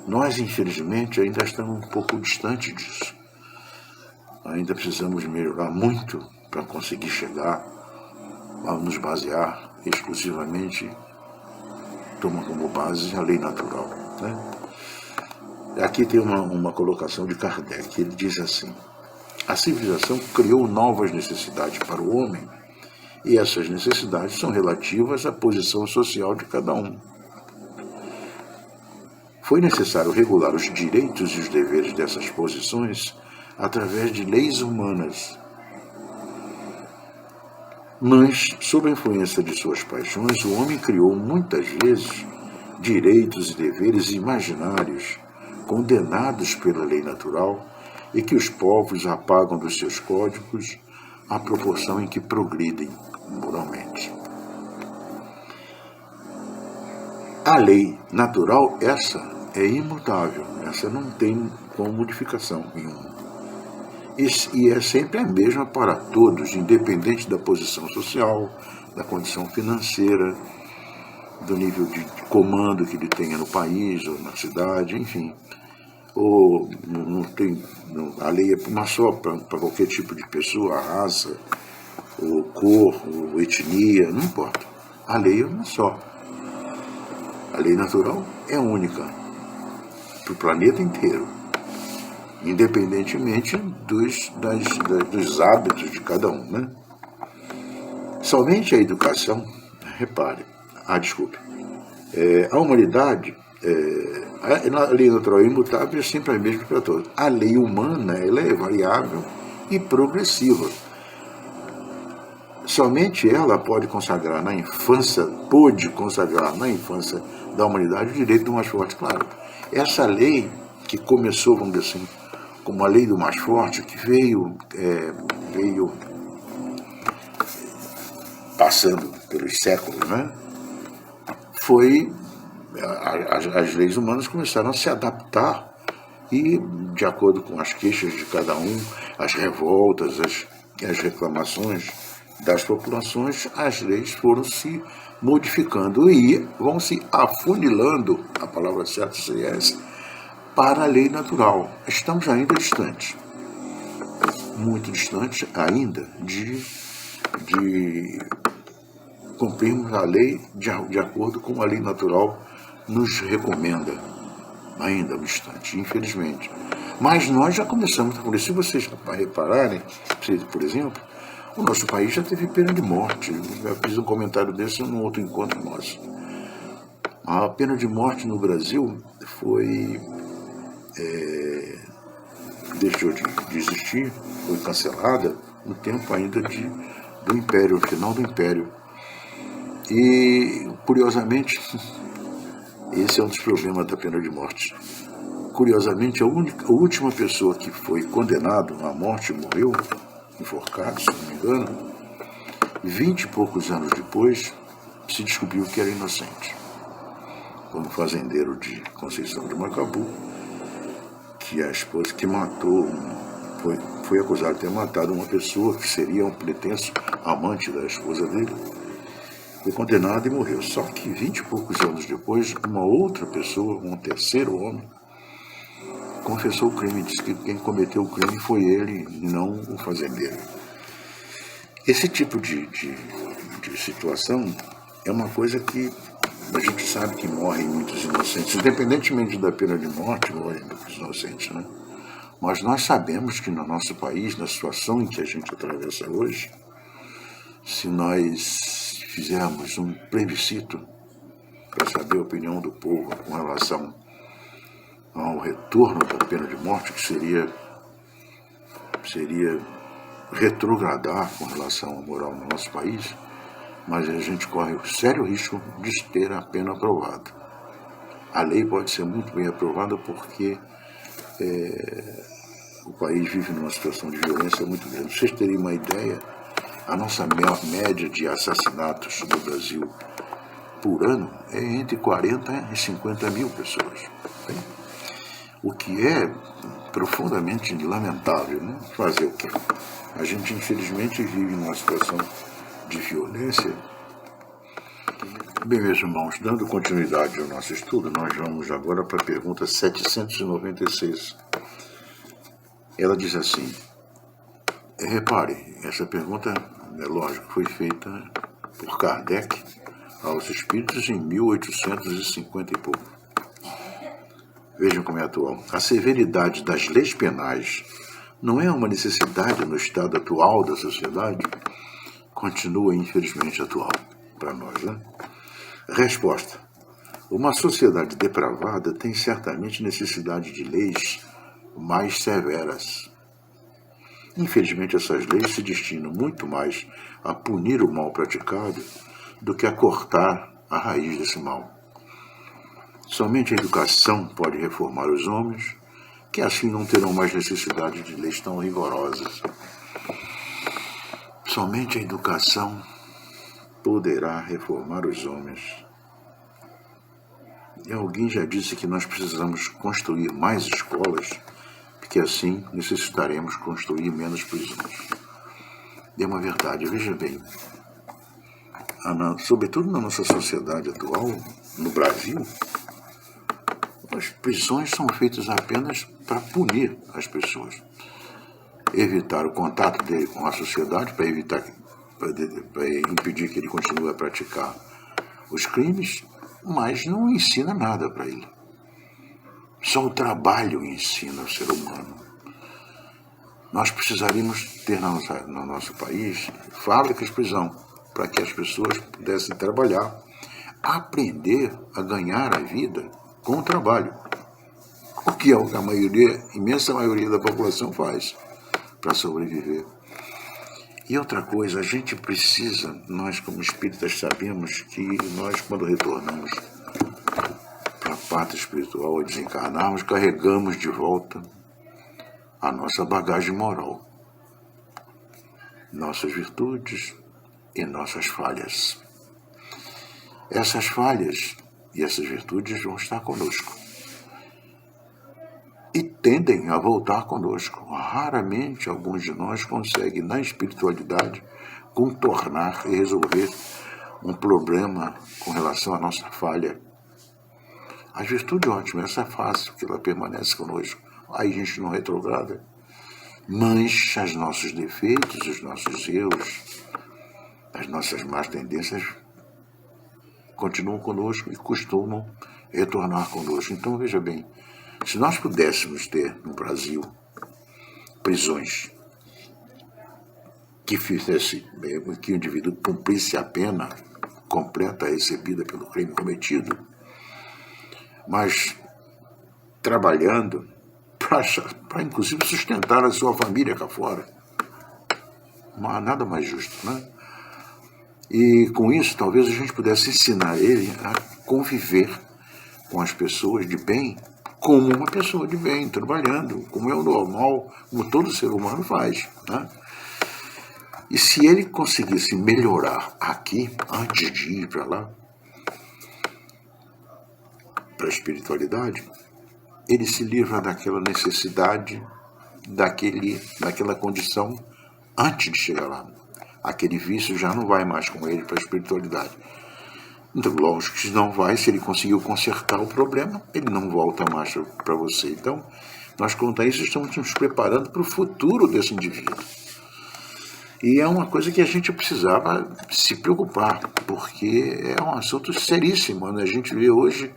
Nós, infelizmente, ainda estamos um pouco distantes disso. Ainda precisamos melhorar muito para conseguir chegar a nos basear exclusivamente, tomando como base a lei natural, né? Aqui tem uma colocação de Kardec. Ele diz assim: a civilização criou novas necessidades para o homem e essas necessidades são relativas à posição social de cada um. Foi necessário regular os direitos e os deveres dessas posições através de leis humanas. Mas, sob a influência de suas paixões, o homem criou muitas vezes direitos e deveres imaginários, condenados pela lei natural, e que os povos apagam dos seus códigos à proporção em que progridem moralmente. A lei natural, essa é imutável, essa não tem como modificação nenhuma. E é sempre a mesma para todos, independente da posição social, da condição financeira, do nível de comando que ele tenha no país ou na cidade, enfim. Ou a lei é uma só para qualquer tipo de pessoa, raça, ou cor, ou etnia, não importa. A lei é uma só. A lei natural é única para o planeta inteiro, independentemente dos hábitos de cada um, né? Somente a educação, repare, a humanidade, a lei natural é imutável e sempre a mesma para todos. A lei humana, ela é variável e progressiva. Somente ela pode consagrar na infância da humanidade o direito do mais forte, claro. Essa lei que começou, vamos dizer assim, como a lei do mais forte, que veio passando pelos séculos, né? As leis humanas começaram a se adaptar e, de acordo com as queixas de cada um, as revoltas, as reclamações das populações, as leis foram se modificando e vão se afunilando, a palavra certa seria essa, para a lei natural. Estamos ainda distantes, muito distantes ainda de cumprirmos a lei de acordo com a lei natural nos recomenda, ainda distante, infelizmente. Mas nós já começamos, por isso, se vocês repararem, por exemplo, o nosso país já teve pena de morte. Eu fiz um comentário desse num outro encontro nosso. A pena de morte no Brasil deixou de existir, foi cancelada no tempo ainda do Império, no final do Império. E, curiosamente, esse é um dos problemas da pena de morte. Curiosamente, a última pessoa que foi condenada à morte, morreu enforcado, se não me engano, 20 e poucos anos depois, se descobriu que era inocente. Foi um fazendeiro de Conceição de Macabu, que a esposa que matou, foi acusado de ter matado uma pessoa que seria um pretenso amante da esposa dele. Foi condenado e morreu. Só que 20 e poucos anos depois, uma outra pessoa, um terceiro homem, confessou o crime, disse que quem cometeu o crime foi ele, não o fazendeiro. Esse tipo de situação é uma coisa que a gente sabe que morrem muitos inocentes, independentemente da pena de morte, morrem muitos inocentes, né? Mas nós sabemos que no nosso país, na situação em que a gente atravessa hoje, se nós fizermos um plebiscito para saber a opinião do povo com relação ao retorno da pena de morte, que seria retrogradar com relação à moral no nosso país, mas a gente corre o sério risco de ter a pena aprovada. A lei pode ser muito bem aprovada porque o país vive numa situação de violência muito grande. Pra vocês terem uma ideia, a nossa média de assassinatos no Brasil por ano é entre 40 e 50 mil pessoas. O que é profundamente lamentável, né? Fazer o quê? A gente, infelizmente, vive numa situação de violência. Bem, meus irmãos, dando continuidade ao nosso estudo, nós vamos agora para a pergunta 796. Ela diz assim, repare, essa pergunta, é lógico, foi feita por Kardec aos espíritos em 1850 e pouco. Vejam como é atual. A severidade das leis penais não é uma necessidade no estado atual da sociedade? Continua, infelizmente, atual para nós, né? Resposta. Uma sociedade depravada tem certamente necessidade de leis mais severas. Infelizmente, essas leis se destinam muito mais a punir o mal praticado do que a cortar a raiz desse mal. Somente a educação pode reformar os homens, que assim não terão mais necessidade de leis tão rigorosas. Somente a educação poderá reformar os homens. E alguém já disse que nós precisamos construir mais escolas, porque assim necessitaremos construir menos prisões. É uma verdade, veja bem, sobretudo na nossa sociedade atual, no Brasil, as prisões são feitas apenas para punir as pessoas, evitar o contato dele com a sociedade, para impedir que ele continue a praticar os crimes, mas não ensina nada para ele. Só o trabalho ensina o ser humano. Nós precisaríamos ter no nosso país fábricas de prisão, para que as pessoas pudessem trabalhar, aprender a ganhar a vida com o trabalho, o que é o que a imensa maioria da população faz para sobreviver. E outra coisa, a gente precisa, nós como espíritas sabemos que nós, quando retornamos para a pátria espiritual, ao desencarnarmos, carregamos de volta a nossa bagagem moral, nossas virtudes e nossas falhas. Essas falhas e essas virtudes vão estar conosco e tendem a voltar conosco. Raramente alguns de nós conseguem, na espiritualidade, contornar e resolver um problema com relação à nossa falha. A virtude ótima, essa é fácil, porque ela permanece conosco. Aí a gente não retrograda. Mancha os nossos defeitos, os nossos erros, as nossas más tendências continuam conosco e costumam retornar conosco. Então, veja bem, se nós pudéssemos ter no Brasil prisões que fizesse que o indivíduo cumprisse a pena completa recebida pelo crime cometido, mas trabalhando para inclusive sustentar a sua família cá fora, não há nada mais justo, né? E com isso, talvez a gente pudesse ensinar ele a conviver com as pessoas de bem, como uma pessoa de bem, trabalhando, como é o normal, como todo ser humano faz, né? E se ele conseguisse melhorar aqui, antes de ir para lá, para a espiritualidade, ele se livra daquela necessidade, daquela condição antes de chegar lá. Aquele vício já não vai mais com ele para a espiritualidade. Então, lógico que não vai, se ele conseguiu consertar o problema, ele não volta mais para você. Então, nós, quanto a isso, estamos nos preparando para o futuro desse indivíduo. E é uma coisa que a gente precisava se preocupar, porque é um assunto seríssimo. Né? A gente vê hoje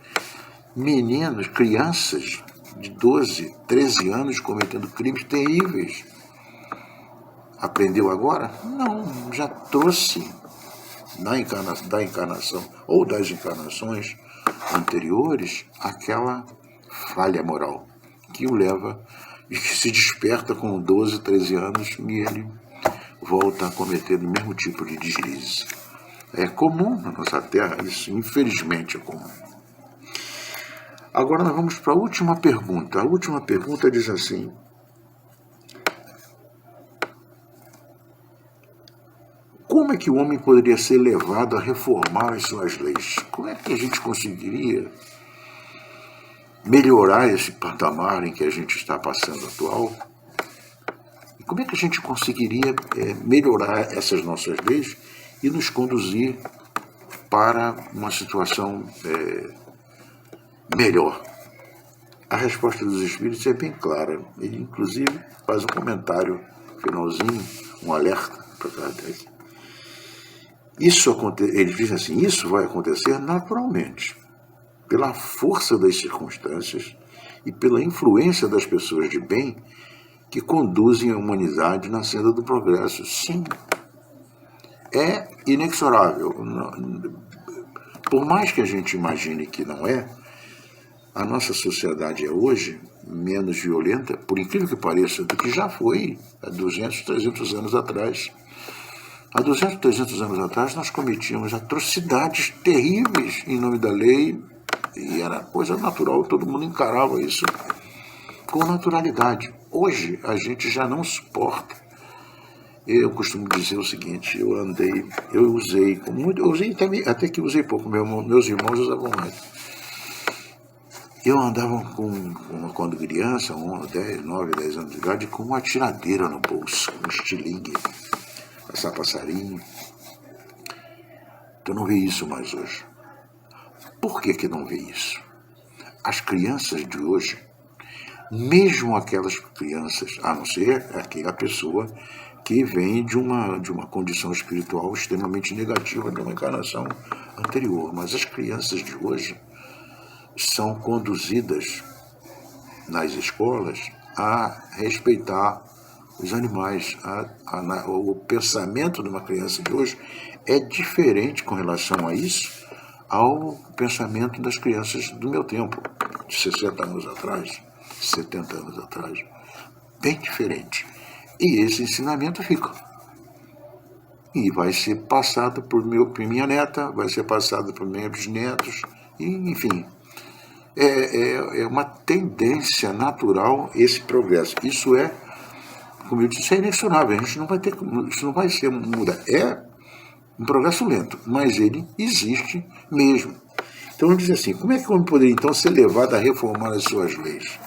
meninos, crianças de 12, 13 anos cometendo crimes terríveis. Aprendeu agora? Não, já trouxe da encarnação ou das encarnações anteriores aquela falha moral que o leva e que se desperta com 12, 13 anos e ele volta a cometer o mesmo tipo de deslize. É comum na nossa Terra, isso infelizmente é comum. Agora nós vamos para a última pergunta. A última pergunta diz assim: como é que o homem poderia ser levado a reformar as suas leis? Como é que a gente conseguiria melhorar esse patamar em que a gente está passando atual? E como é que a gente conseguiria melhorar essas nossas leis e nos conduzir para uma situação melhor? A resposta dos Espíritos é bem clara. Ele, inclusive, faz um comentário finalzinho, um alerta para Kardec. Ele diz assim: isso vai acontecer naturalmente, pela força das circunstâncias e pela influência das pessoas de bem que conduzem a humanidade na senda do progresso. Sim, é inexorável. Por mais que a gente imagine que não é, a nossa sociedade é hoje menos violenta, por incrível que pareça, do que já foi há 200, 300 anos atrás. Há 200, 300 anos atrás, nós cometíamos atrocidades terríveis em nome da lei, e era coisa natural, todo mundo encarava isso com naturalidade. Hoje, a gente já não suporta. Eu costumo dizer o seguinte: eu usei também, até que usei pouco, meus irmãos usavam mais. Eu andava quando criança, 9, 10 anos de idade, com uma tiradeira no bolso, um estilingue, caçar passarinho. Tu não vê isso mais hoje. Por que não vê isso? As crianças de hoje, mesmo aquelas crianças, a não ser aquela pessoa que vem de uma condição espiritual extremamente negativa, de uma encarnação anterior, mas as crianças de hoje são conduzidas nas escolas a respeitar os animais. O pensamento de uma criança de hoje é diferente com relação a isso ao pensamento das crianças do meu tempo, de 60 anos atrás, 70 anos atrás. Bem diferente. E esse ensinamento fica. E vai ser passado por minha neta, vai ser passado por meus bisnetos, e, enfim. É uma tendência natural esse progresso. Isso é, como eu disse, é inexorável. A gente não vai ter, isso não vai ser mudar. É um progresso lento, mas ele existe mesmo. Então, ele diz assim: como é que o homem poderia então ser levado a reformar as suas leis?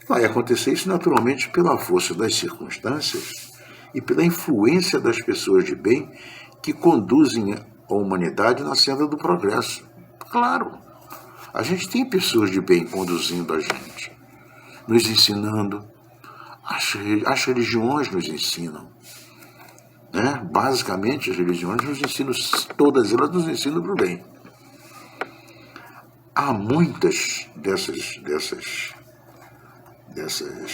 Vai acontecer isso naturalmente pela força das circunstâncias e pela influência das pessoas de bem que conduzem a humanidade na senda do progresso. Claro, a gente tem pessoas de bem conduzindo a gente, nos ensinando. As religiões nos ensinam. Né? Basicamente, as religiões nos ensinam, todas elas nos ensinam para o bem. Há muitas dessas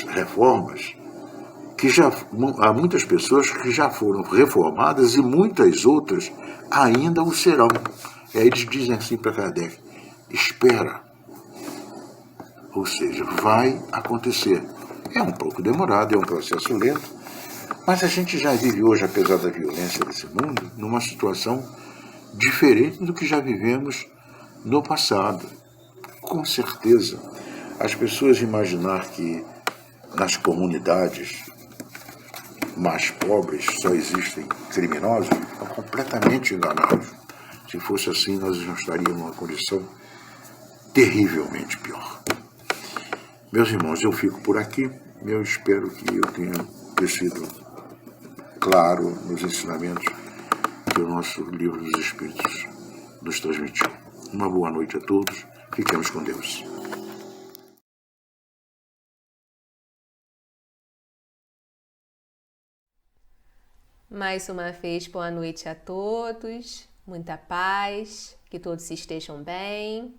reformas há muitas pessoas que já foram reformadas e muitas outras ainda o serão. E aí eles dizem assim para Kardec: espera. Ou seja, vai acontecer. É um pouco demorado, é um processo lento, mas a gente já vive hoje, apesar da violência desse mundo, numa situação diferente do que já vivemos no passado. Com certeza, as pessoas imaginar que nas comunidades mais pobres só existem criminosos, estão completamente enganados. Se fosse assim, nós não estaríamos numa condição terrivelmente pior. Meus irmãos, eu fico por aqui. Eu espero que eu tenha sido claro nos ensinamentos que o nosso Livro dos Espíritos nos transmitiu. Uma boa noite a todos. Fiquemos com Deus. Mais uma vez, boa noite a todos. Muita paz, que todos estejam bem.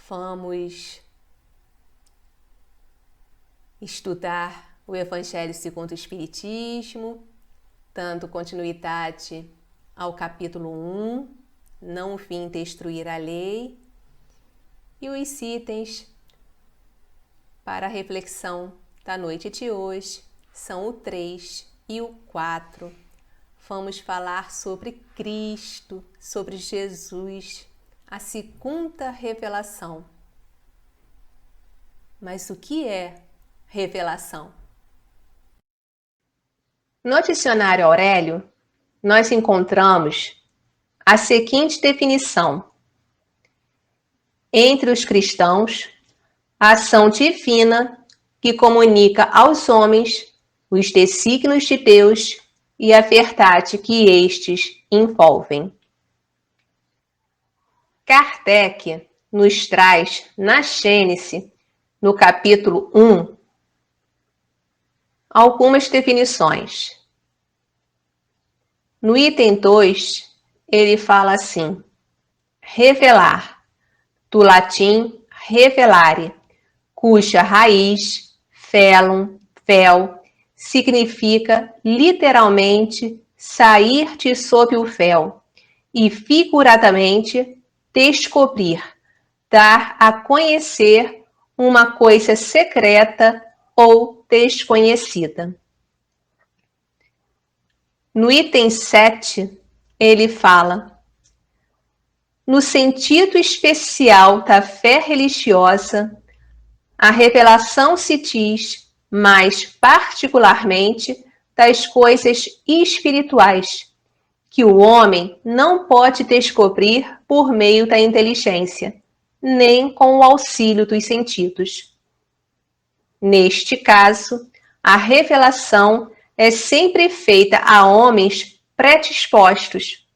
Vamos estudar o Evangelho segundo o Espiritismo, dando continuidade ao capítulo 1, não vim destruir a lei, e os itens para a reflexão da noite de hoje são o 3 e o 4. Vamos falar sobre Cristo, sobre Jesus, a segunda revelação. Mas o que é revelação? No dicionário Aurélio, nós encontramos a seguinte definição: entre os cristãos, a ação divina que comunica aos homens os desígnios de Deus e a verdade que estes envolvem. Kardec nos traz na Gênese, no capítulo 1, algumas definições. No item 2, ele fala assim: revelar, do latim revelare, cuja raiz, felum, fel, significa literalmente sair de sob o véu e figuradamente descobrir, dar a conhecer uma coisa secreta ou desconhecida. No item 7, ele fala: no sentido especial da fé religiosa, a revelação se diz mais particularmente das coisas espirituais, que o homem não pode descobrir por meio da inteligência, nem com o auxílio dos sentidos. Neste caso, a revelação é sempre feita a homens predispostos,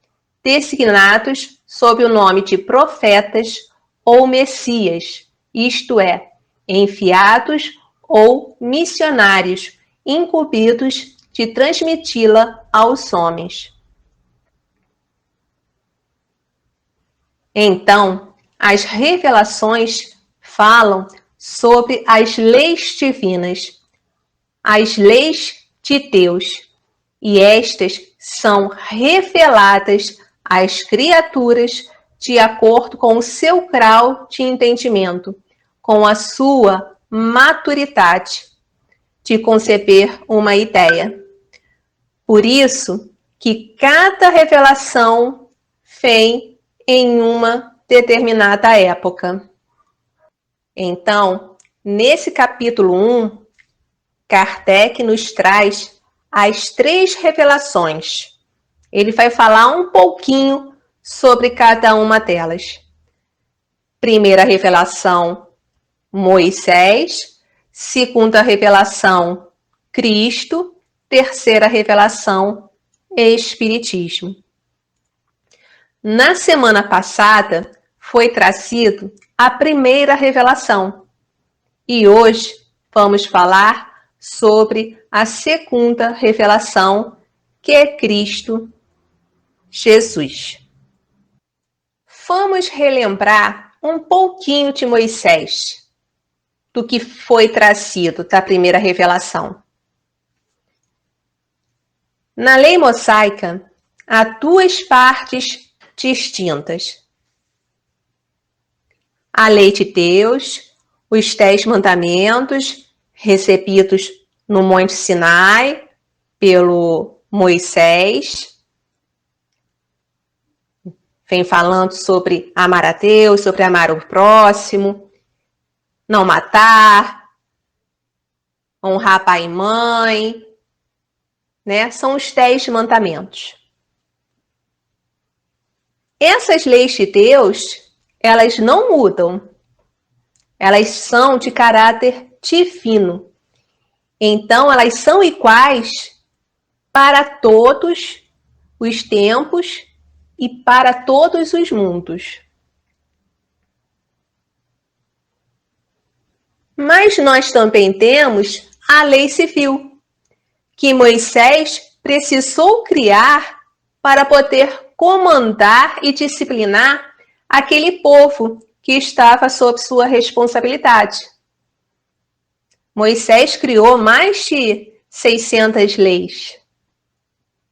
designados sob o nome de profetas ou messias, isto é, enviados ou missionários incumbidos de transmiti-la aos homens. Então, as revelações falam sobre as leis divinas, as leis de Deus, e estas são reveladas às criaturas de acordo com o seu grau de entendimento, com a sua maturidade de conceber uma ideia. Por isso que cada revelação vem em uma determinada época. Então, nesse capítulo 1, Kardec nos traz as 3 revelações. Ele vai falar um pouquinho sobre cada uma delas. Primeira revelação, Moisés. Segunda revelação, Cristo. Terceira revelação, Espiritismo. Na semana passada, foi trazido a primeira revelação. E hoje vamos falar sobre a segunda revelação, que é Cristo Jesus. Vamos relembrar um pouquinho de Moisés, do que foi trazido da primeira revelação. Na lei mosaica, há 2 partes distintas: a lei de Deus, os 10 mandamentos, recebidos no Monte Sinai pelo Moisés. Vem falando sobre amar a Deus, sobre amar o próximo, não matar, honrar pai e mãe, né? São os 10 mandamentos. Essas leis de Deus, elas não mudam. Elas são de caráter divino. Então, elas são iguais para todos os tempos e para todos os mundos. Mas nós também temos a lei civil, que Moisés precisou criar para poder comandar e disciplinar aquele povo que estava sob sua responsabilidade. Moisés criou mais de 600 leis,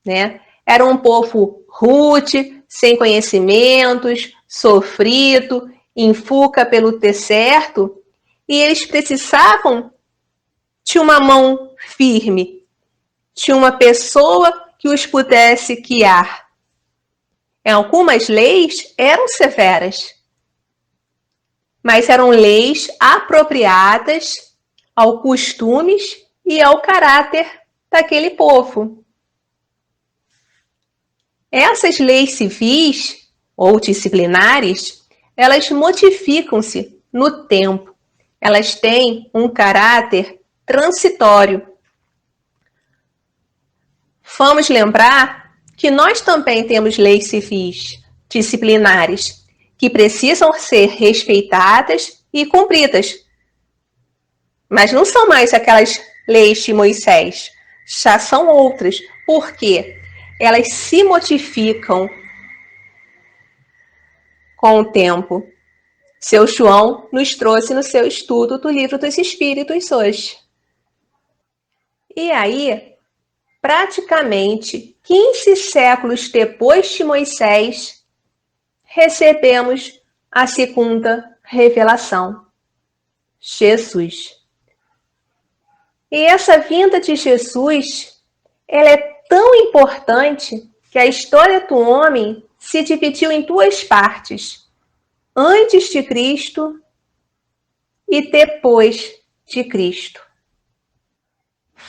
né? Era um povo rude, sem conhecimentos, sofrido, enfuca pelo deserto, e eles precisavam de uma mão firme, de uma pessoa que os pudesse guiar. Algumas leis eram severas, mas eram leis apropriadas aos costumes e ao caráter daquele povo. Essas leis civis ou disciplinares, elas modificam-se no tempo. Elas têm um caráter transitório. Vamos lembrar que nós também temos leis civis disciplinares que precisam ser respeitadas e cumpridas. Mas não são mais aquelas leis de Moisés, já são outras. Por quê? Elas se modificam com o tempo. Seu João nos trouxe no seu estudo do Livro dos Espíritos hoje. E aí, praticamente 15 séculos depois de Moisés, recebemos a segunda revelação, Jesus. E essa vinda de Jesus, ela é tão importante que a história do homem se dividiu em 2 partes. Antes de Cristo e depois de Cristo.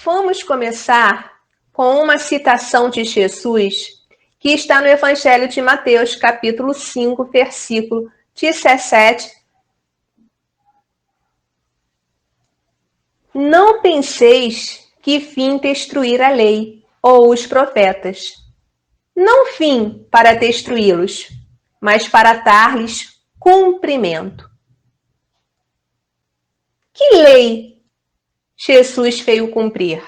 Vamos começar com uma citação de Jesus que está no Evangelho de Mateus, capítulo 5, versículo 17. Não penseis que vim destruir a lei ou os profetas. Não vim para destruí-los, mas para dar-lhes cumprimento. Que lei Jesus veio cumprir?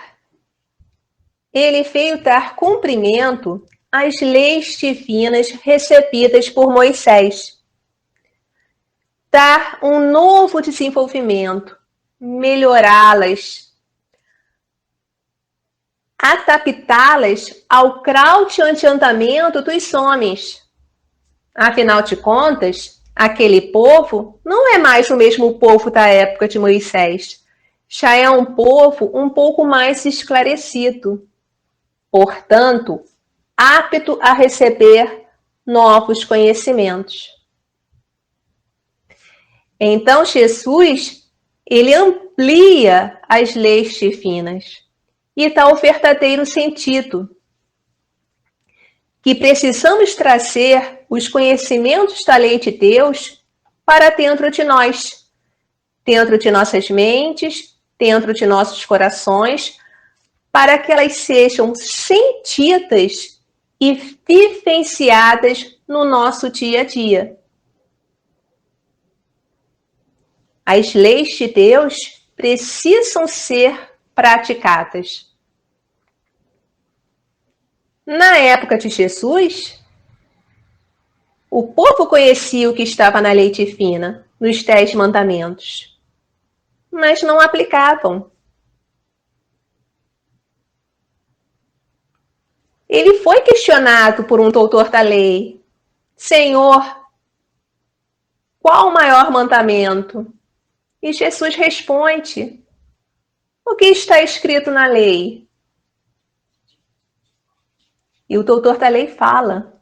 Ele veio dar cumprimento às leis divinas recebidas por Moisés. Dar um novo desenvolvimento, melhorá-las, adaptá-las ao grau de adiantamento dos homens. Afinal de contas, aquele povo não é mais o mesmo povo da época de Moisés. Já é um povo um pouco mais esclarecido. Portanto, apto a receber novos conhecimentos. Então, Jesus, ele amplia as leis divinas e dá o verdadeiro sentido. Que precisamos trazer os conhecimentos da lei de Deus para dentro de nós, dentro de nossas mentes, dentro de nossos corações, para que elas sejam sentidas e vivenciadas no nosso dia a dia. As leis de Deus precisam ser praticadas. Na época de Jesus, o povo conhecia o que estava na lei divina, nos 10 mandamentos, mas não aplicavam. Ele foi questionado por um doutor da lei: Senhor, qual o maior mandamento? E Jesus responde: o que está escrito na lei? E o doutor da lei fala: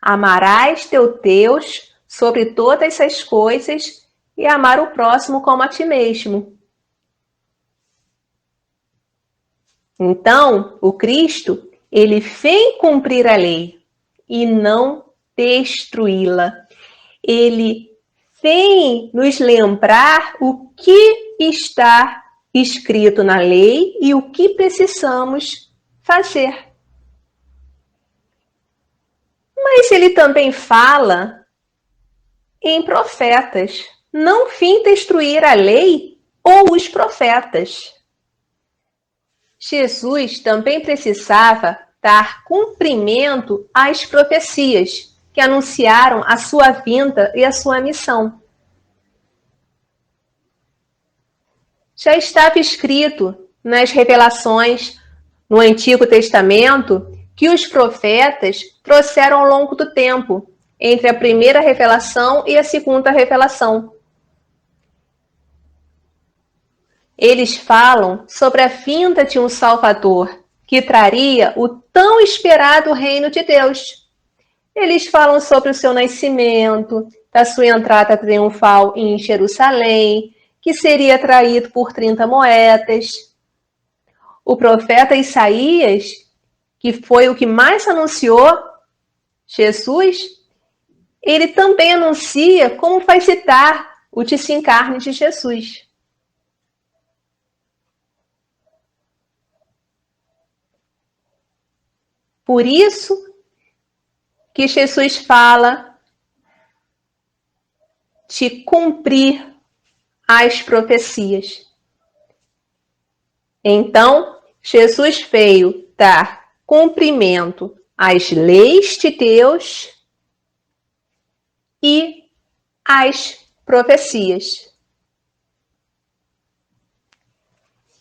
amarás teu Deus sobre todas as coisas e amar o próximo como a ti mesmo. Então, o Cristo, ele vem cumprir a lei e não destruí-la. Ele vem nos lembrar o que está escrito na lei e o que precisamos fazer. Mas ele também fala em profetas. Não vim destruir a lei ou os profetas. Jesus também precisava dar cumprimento às profecias que anunciaram a sua vinda e a sua missão. Já estava escrito nas revelações no Antigo Testamento que os profetas trouxeram ao longo do tempo, entre a primeira revelação e a segunda revelação. Eles falam sobre a vinda de um Salvador que traria o tão esperado reino de Deus. Eles falam sobre o seu nascimento, da sua entrada triunfal em Jerusalém, que seria traído por 30 moedas. O profeta Isaías, que foi o que mais anunciou Jesus, ele também anuncia como vai se dar o desencarne de Jesus. Por isso que Jesus fala de cumprir as profecias. Então, Jesus veio dar cumprimento às leis de Deus e às profecias.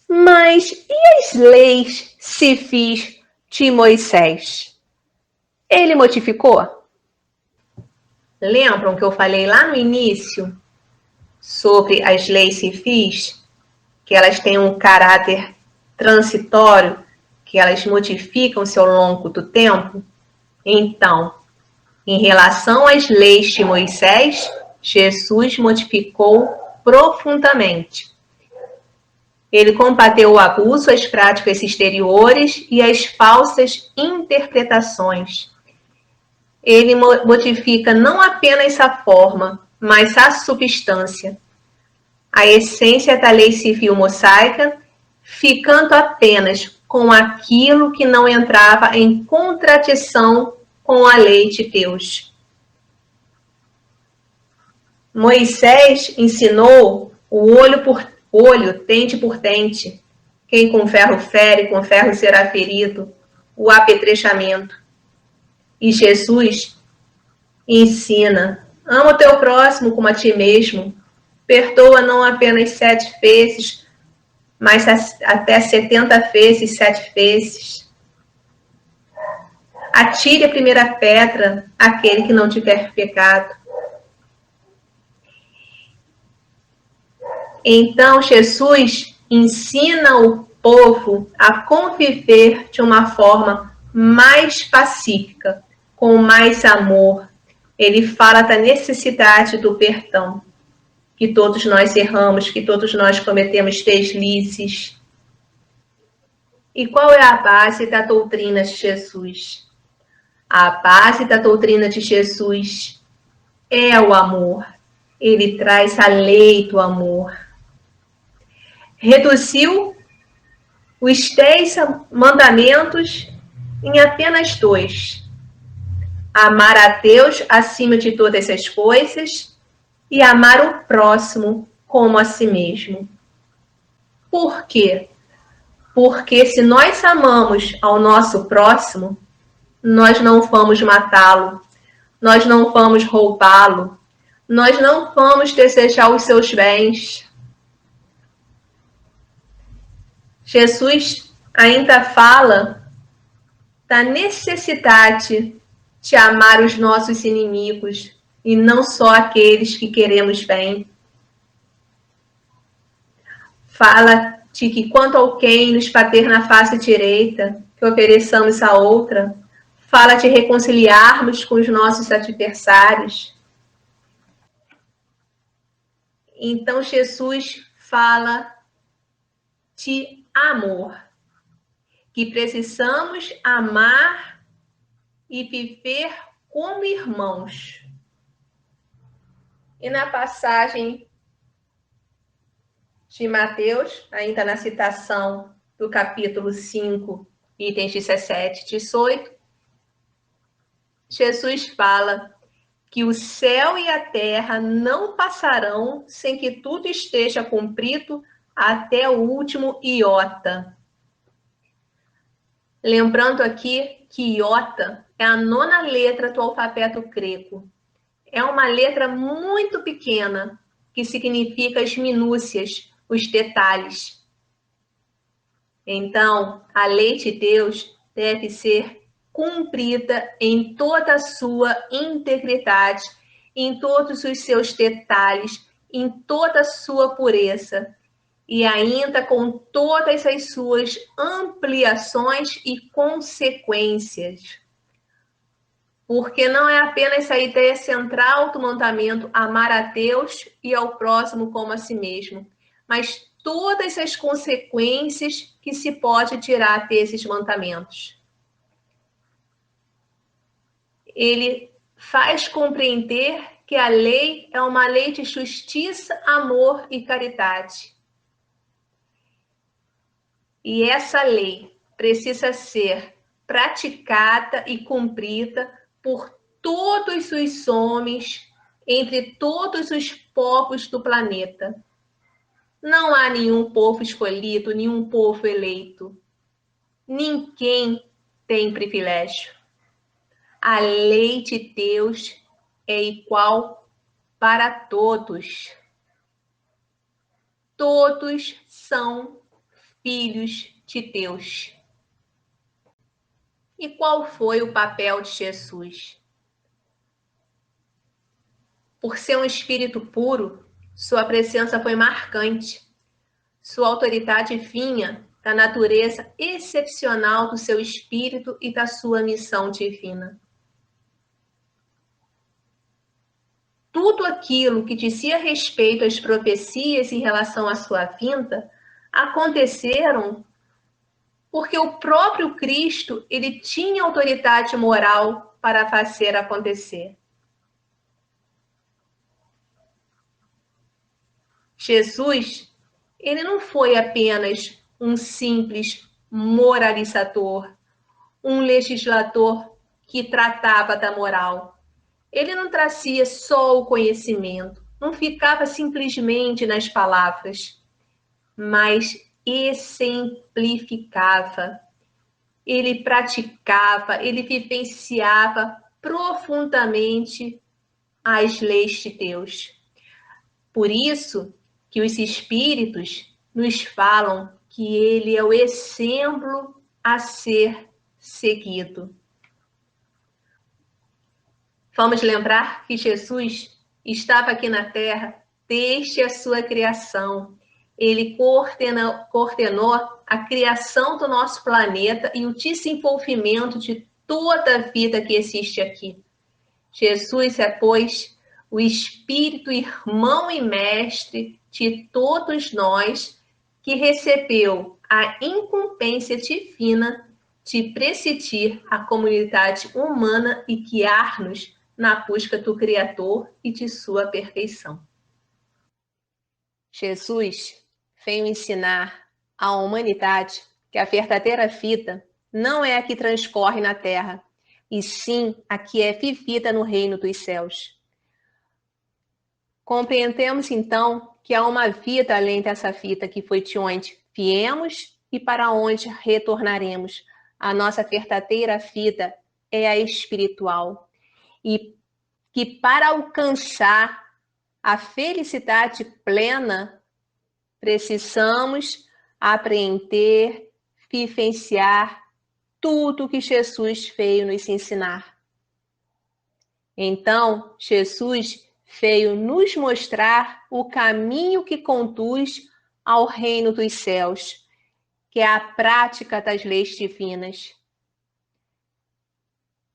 Mas e as leis civis de Moisés? Ele modificou? Lembram que eu falei lá no início sobre as leis civis, que elas têm um caráter transitório, que elas modificam-se ao longo do tempo? Então, em relação às leis de Moisés, Jesus modificou profundamente. Ele combateu o abuso, as práticas exteriores e as falsas interpretações. Ele modifica não apenas a forma, mas a substância. A essência da lei civil mosaica, ficando apenas com aquilo que não entrava em contradição com a lei de Deus. Moisés ensinou o olho por olho, dente por dente. Quem com ferro fere, com ferro será ferido. O apedrejamento. E Jesus ensina: ama o teu próximo como a ti mesmo. Perdoa não apenas 7 vezes, mas até 70 vezes, 7 vezes. Atire a primeira pedra aquele que não tiver pecado. Então, Jesus ensina o povo a conviver de uma forma mais pacífica, com mais amor. Ele fala da necessidade do perdão, que todos nós erramos, que todos nós cometemos deslizes. E qual é a base da doutrina de Jesus? A base da doutrina de Jesus é o amor. Ele traz a lei do amor. Reduziu os 10 mandamentos em apenas 2. Amar a Deus acima de todas as coisas e amar o próximo como a si mesmo. Por quê? Porque se nós amamos ao nosso próximo, nós não vamos matá-lo, nós não vamos roubá-lo, nós não vamos desejar os seus bens. Jesus ainda fala da necessidade de amar os nossos inimigos e não só aqueles que queremos bem. Fala de que quando alguém nos bater na face direita, que ofereçamos a outra. Fala de reconciliarmos com os nossos adversários. Então Jesus fala de amor. que precisamos amar e viver como irmãos. E na passagem de Mateus, ainda na citação do capítulo 5, itens 17 e 18, Jesus fala que o céu e a terra não passarão sem que tudo esteja cumprido até o último iota. Lembrando aqui que iota é a 9ª letra do alfabeto grego. É uma letra muito pequena, que significa as minúcias, os detalhes. Então, a lei de Deus deve ser cumprida em toda a sua integridade, em todos os seus detalhes, em toda a sua pureza, e ainda com todas as suas ampliações e consequências. Porque não é apenas a ideia central do mandamento amar a Deus e ao próximo como a si mesmo, mas todas as consequências que se pode tirar desses mandamentos. Ele faz compreender que a lei é uma lei de justiça, amor e caridade. E essa lei precisa ser praticada e cumprida por todos os homens, entre todos os povos do planeta. Não há nenhum povo escolhido, nenhum povo eleito. Ninguém tem privilégio. A lei de Deus é igual para todos. Todos são filhos de Deus. E qual foi o papel de Jesus? Por ser um espírito puro, sua presença foi marcante. Sua autoridade vinha da natureza excepcional do seu espírito e da sua missão divina. Tudo aquilo que dizia respeito às profecias em relação à sua vinda aconteceram porque o próprio Cristo, ele tinha autoridade moral para fazer acontecer. Jesus, ele não foi apenas um simples moralizador, um legislador que tratava da moral. Ele não trazia só o conhecimento, não ficava simplesmente nas palavras, mas exemplificava. Ele praticava, ele vivenciava profundamente as leis de Deus. Por isso que os espíritos nos falam que ele é o exemplo a ser seguido. Vamos lembrar que Jesus estava aqui na Terra desde a sua criação. Ele coordenou a criação do nosso planeta e o desenvolvimento de toda a vida que existe aqui. Jesus é, pois, o Espírito irmão e mestre de todos nós, que recebeu a incumbência divina de presidir a comunidade humana e guiar-nos na busca do Criador e de sua perfeição. Jesus veio ensinar à humanidade que a verdadeira vida não é a que transcorre na terra, e sim a que é vivida no reino dos céus. Compreendemos, então, que há uma vida além dessa vida que foi de onde viemos e para onde retornaremos. A nossa verdadeira vida é a espiritual. E que para alcançar a felicidade plena, precisamos aprender, vivenciar tudo que Jesus veio nos ensinar. Então, Jesus veio nos mostrar o caminho que conduz ao reino dos céus, que é a prática das leis divinas.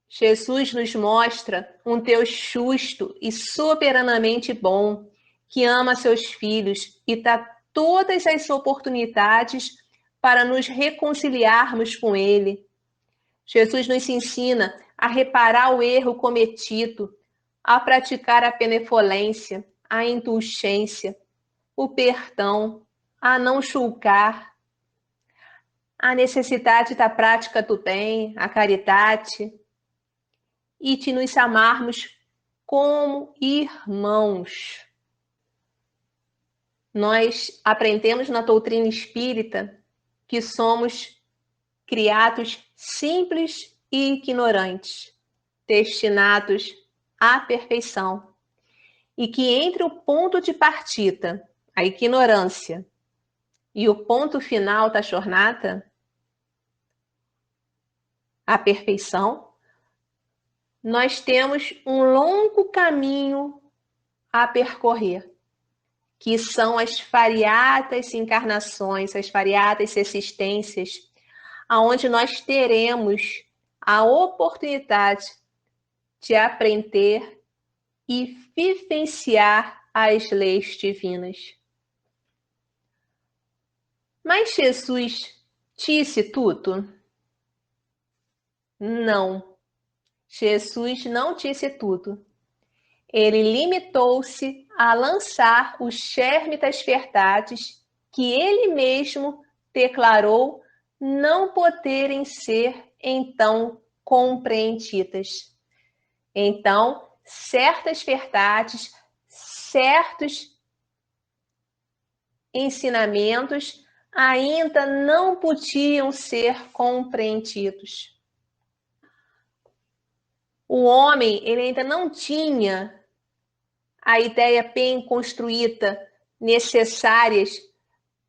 Jesus nos mostra um Deus justo e soberanamente bom, que ama seus filhos e dá todas as oportunidades para nos reconciliarmos com Ele. Jesus nos ensina a reparar o erro cometido, a praticar a benevolência, a indulgência, o perdão, a não julgar, a necessidade da prática do bem, a caridade, e de nos amarmos como irmãos. Nós aprendemos na doutrina espírita que somos criados simples e ignorantes, destinados à perfeição, e que entre o ponto de partida, a ignorância, e o ponto final da jornada, a perfeição, nós temos um longo caminho a percorrer, que são as variadas encarnações, as variadas existências, aonde nós teremos a oportunidade de aprender e vivenciar as leis divinas. Mas Jesus disse tudo? Não. Jesus não disse tudo. Ele limitou-se a lançar o germe das verdades que ele mesmo declarou não poderem ser então compreendidas. Então, certas verdades, certos ensinamentos ainda não podiam ser compreendidos. O homem, ele ainda não tinha a ideia bem construída, necessárias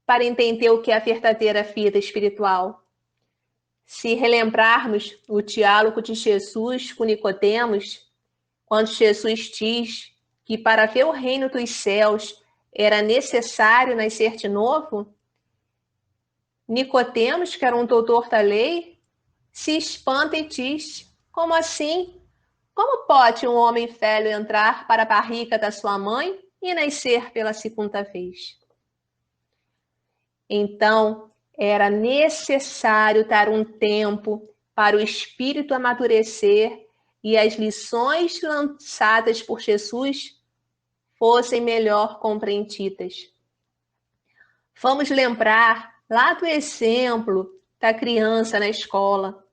para entender o que é a verdadeira vida espiritual. Se relembrarmos o diálogo de Jesus com Nicodemos, quando Jesus diz que para ver o reino dos céus era necessário nascer de novo, Nicodemos, que era um doutor da lei, se espanta e diz: como assim? Como pode um homem velho entrar para a barriga da sua mãe e nascer pela segunda vez? Então, era necessário dar um tempo para o espírito amadurecer e as lições lançadas por Jesus fossem melhor compreendidas. Vamos lembrar lá do exemplo da criança na escola.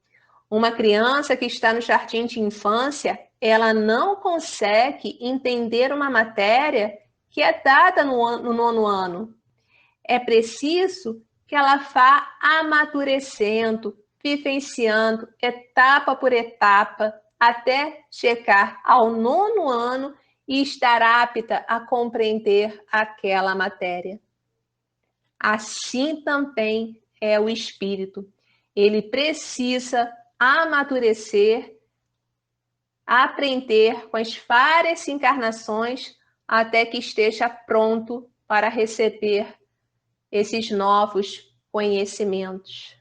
Uma criança que está no jardim de infância, ela não consegue entender uma matéria que é dada no nono ano. É preciso que ela vá amadurecendo, vivenciando etapa por etapa, até chegar ao nono ano e estar apta a compreender aquela matéria. Assim também é o espírito. Ele precisa amadurecer, aprender com as várias encarnações até que esteja pronto para receber esses novos conhecimentos.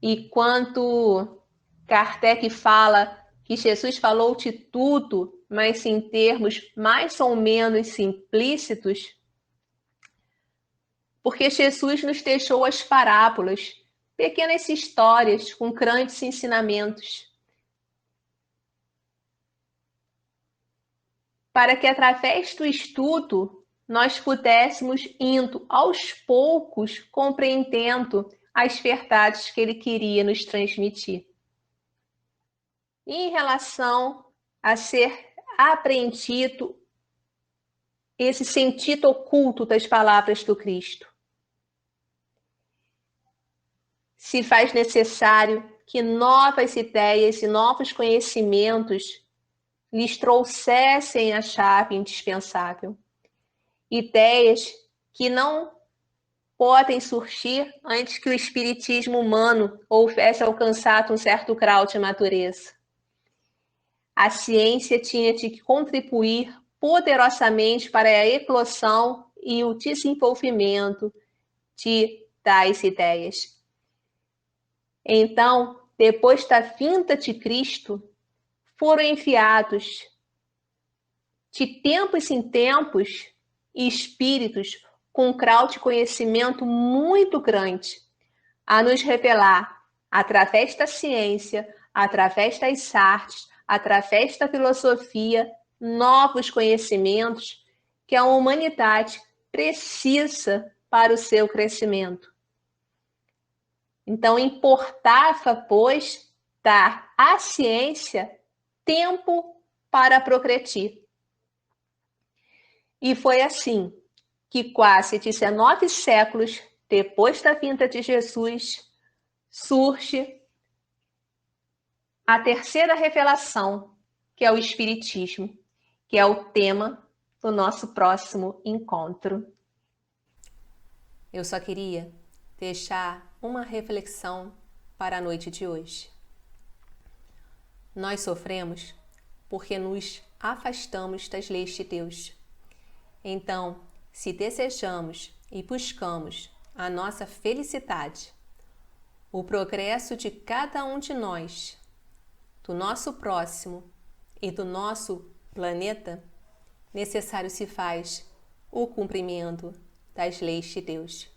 E quando Kardec fala que Jesus falou de tudo, mas em termos mais ou menos simplícitos, porque Jesus nos deixou as parábolas, pequenas histórias com grandes ensinamentos, para que através do estudo nós pudéssemos indo aos poucos compreendendo as verdades que ele queria nos transmitir. E em relação a ser aprendido esse sentido oculto das palavras do Cristo, se faz necessário que novas ideias e novos conhecimentos lhes trouxessem a chave indispensável. Ideias que não podem surgir antes que o espiritismo humano houvesse alcançado um certo grau de madureza. A ciência tinha de contribuir poderosamente para a eclosão e o desenvolvimento de tais ideias. Então, depois da vinda de Cristo, foram enviados de tempos em tempos espíritos com um grau de conhecimento muito grande, a nos revelar, através da ciência, através das artes, através da filosofia, novos conhecimentos que a humanidade precisa para o seu crescimento. Então, importava, pois, dar à ciência tempo para progredir. E foi assim que quase 19 séculos depois da vinda de Jesus, surge a terceira revelação, que é o Espiritismo, que é o tema do nosso próximo encontro. Eu só queria deixar uma reflexão para a noite de hoje. Nós sofremos porque nos afastamos das leis de Deus. Então, se desejamos e buscamos a nossa felicidade, o progresso de cada um de nós, do nosso próximo e do nosso planeta, necessário se faz o cumprimento das leis de Deus.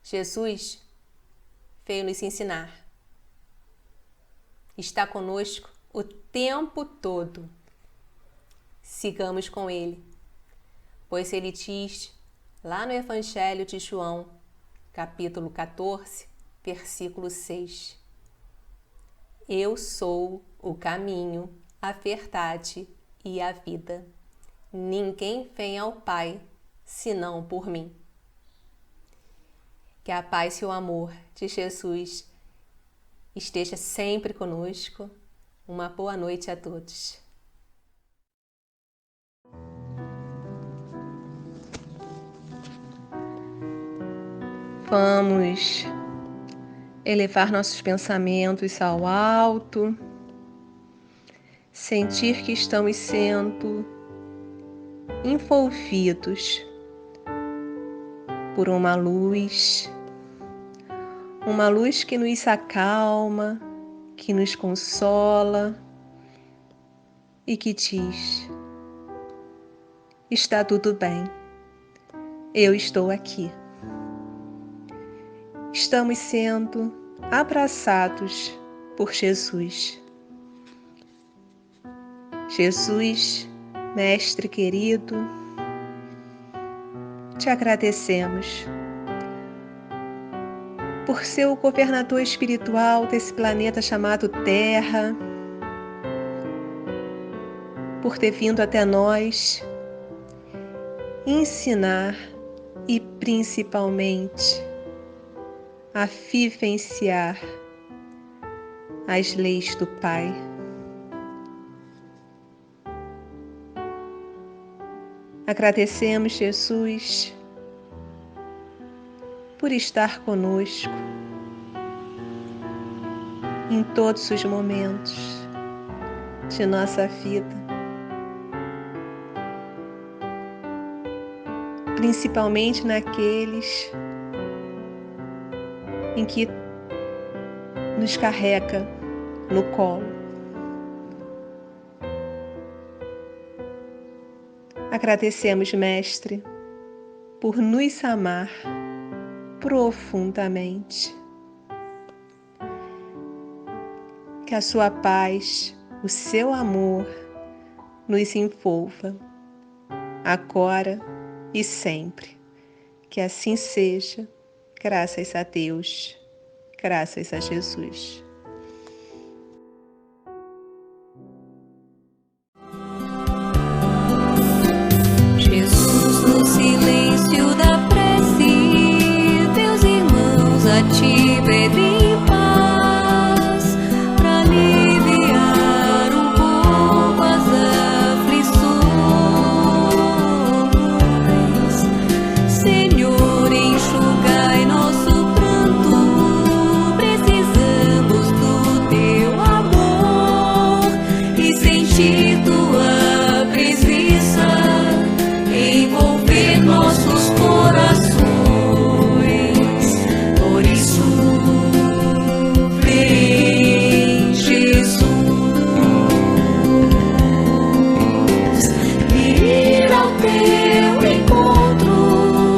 Jesus veio nos ensinar. Está conosco o tempo todo. Sigamos com Ele, pois Ele diz lá no Evangelho de João, capítulo 14, versículo 6. Eu sou o caminho, a verdade e a vida. Ninguém vem ao Pai senão por mim. Que a paz e o amor de Jesus esteja sempre conosco. Uma boa noite a todos. Vamos elevar nossos pensamentos ao alto, sentir que estamos sendo envolvidos por uma luz que nos acalma, que nos consola e que diz: está tudo bem, eu estou aqui. Estamos sendo abraçados por Jesus. Jesus, Mestre querido, te agradecemos por ser o governador espiritual desse planeta chamado Terra, por ter vindo até nós ensinar e principalmente a vivenciar as leis do Pai. Agradecemos, Jesus, por estar conosco em todos os momentos de nossa vida, principalmente naqueles em que nos carrega no colo. Agradecemos, Mestre, por nos amar profundamente. Que a sua paz, o seu amor nos envolva, agora e sempre. Que assim seja. Graças a Deus, graças a Jesus. Jesus, no silêncio da prece, teus irmãos a ti pedem paz, pra aliviar um pouco as aflições. Senhor, enxugai nosso pranto, precisamos do teu amor e sentir tua presença envolver nossos corações. Por isso, vem Jesus, ir ao teu encontro.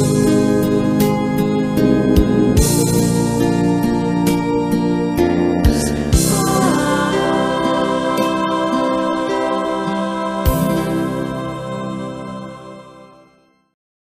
Música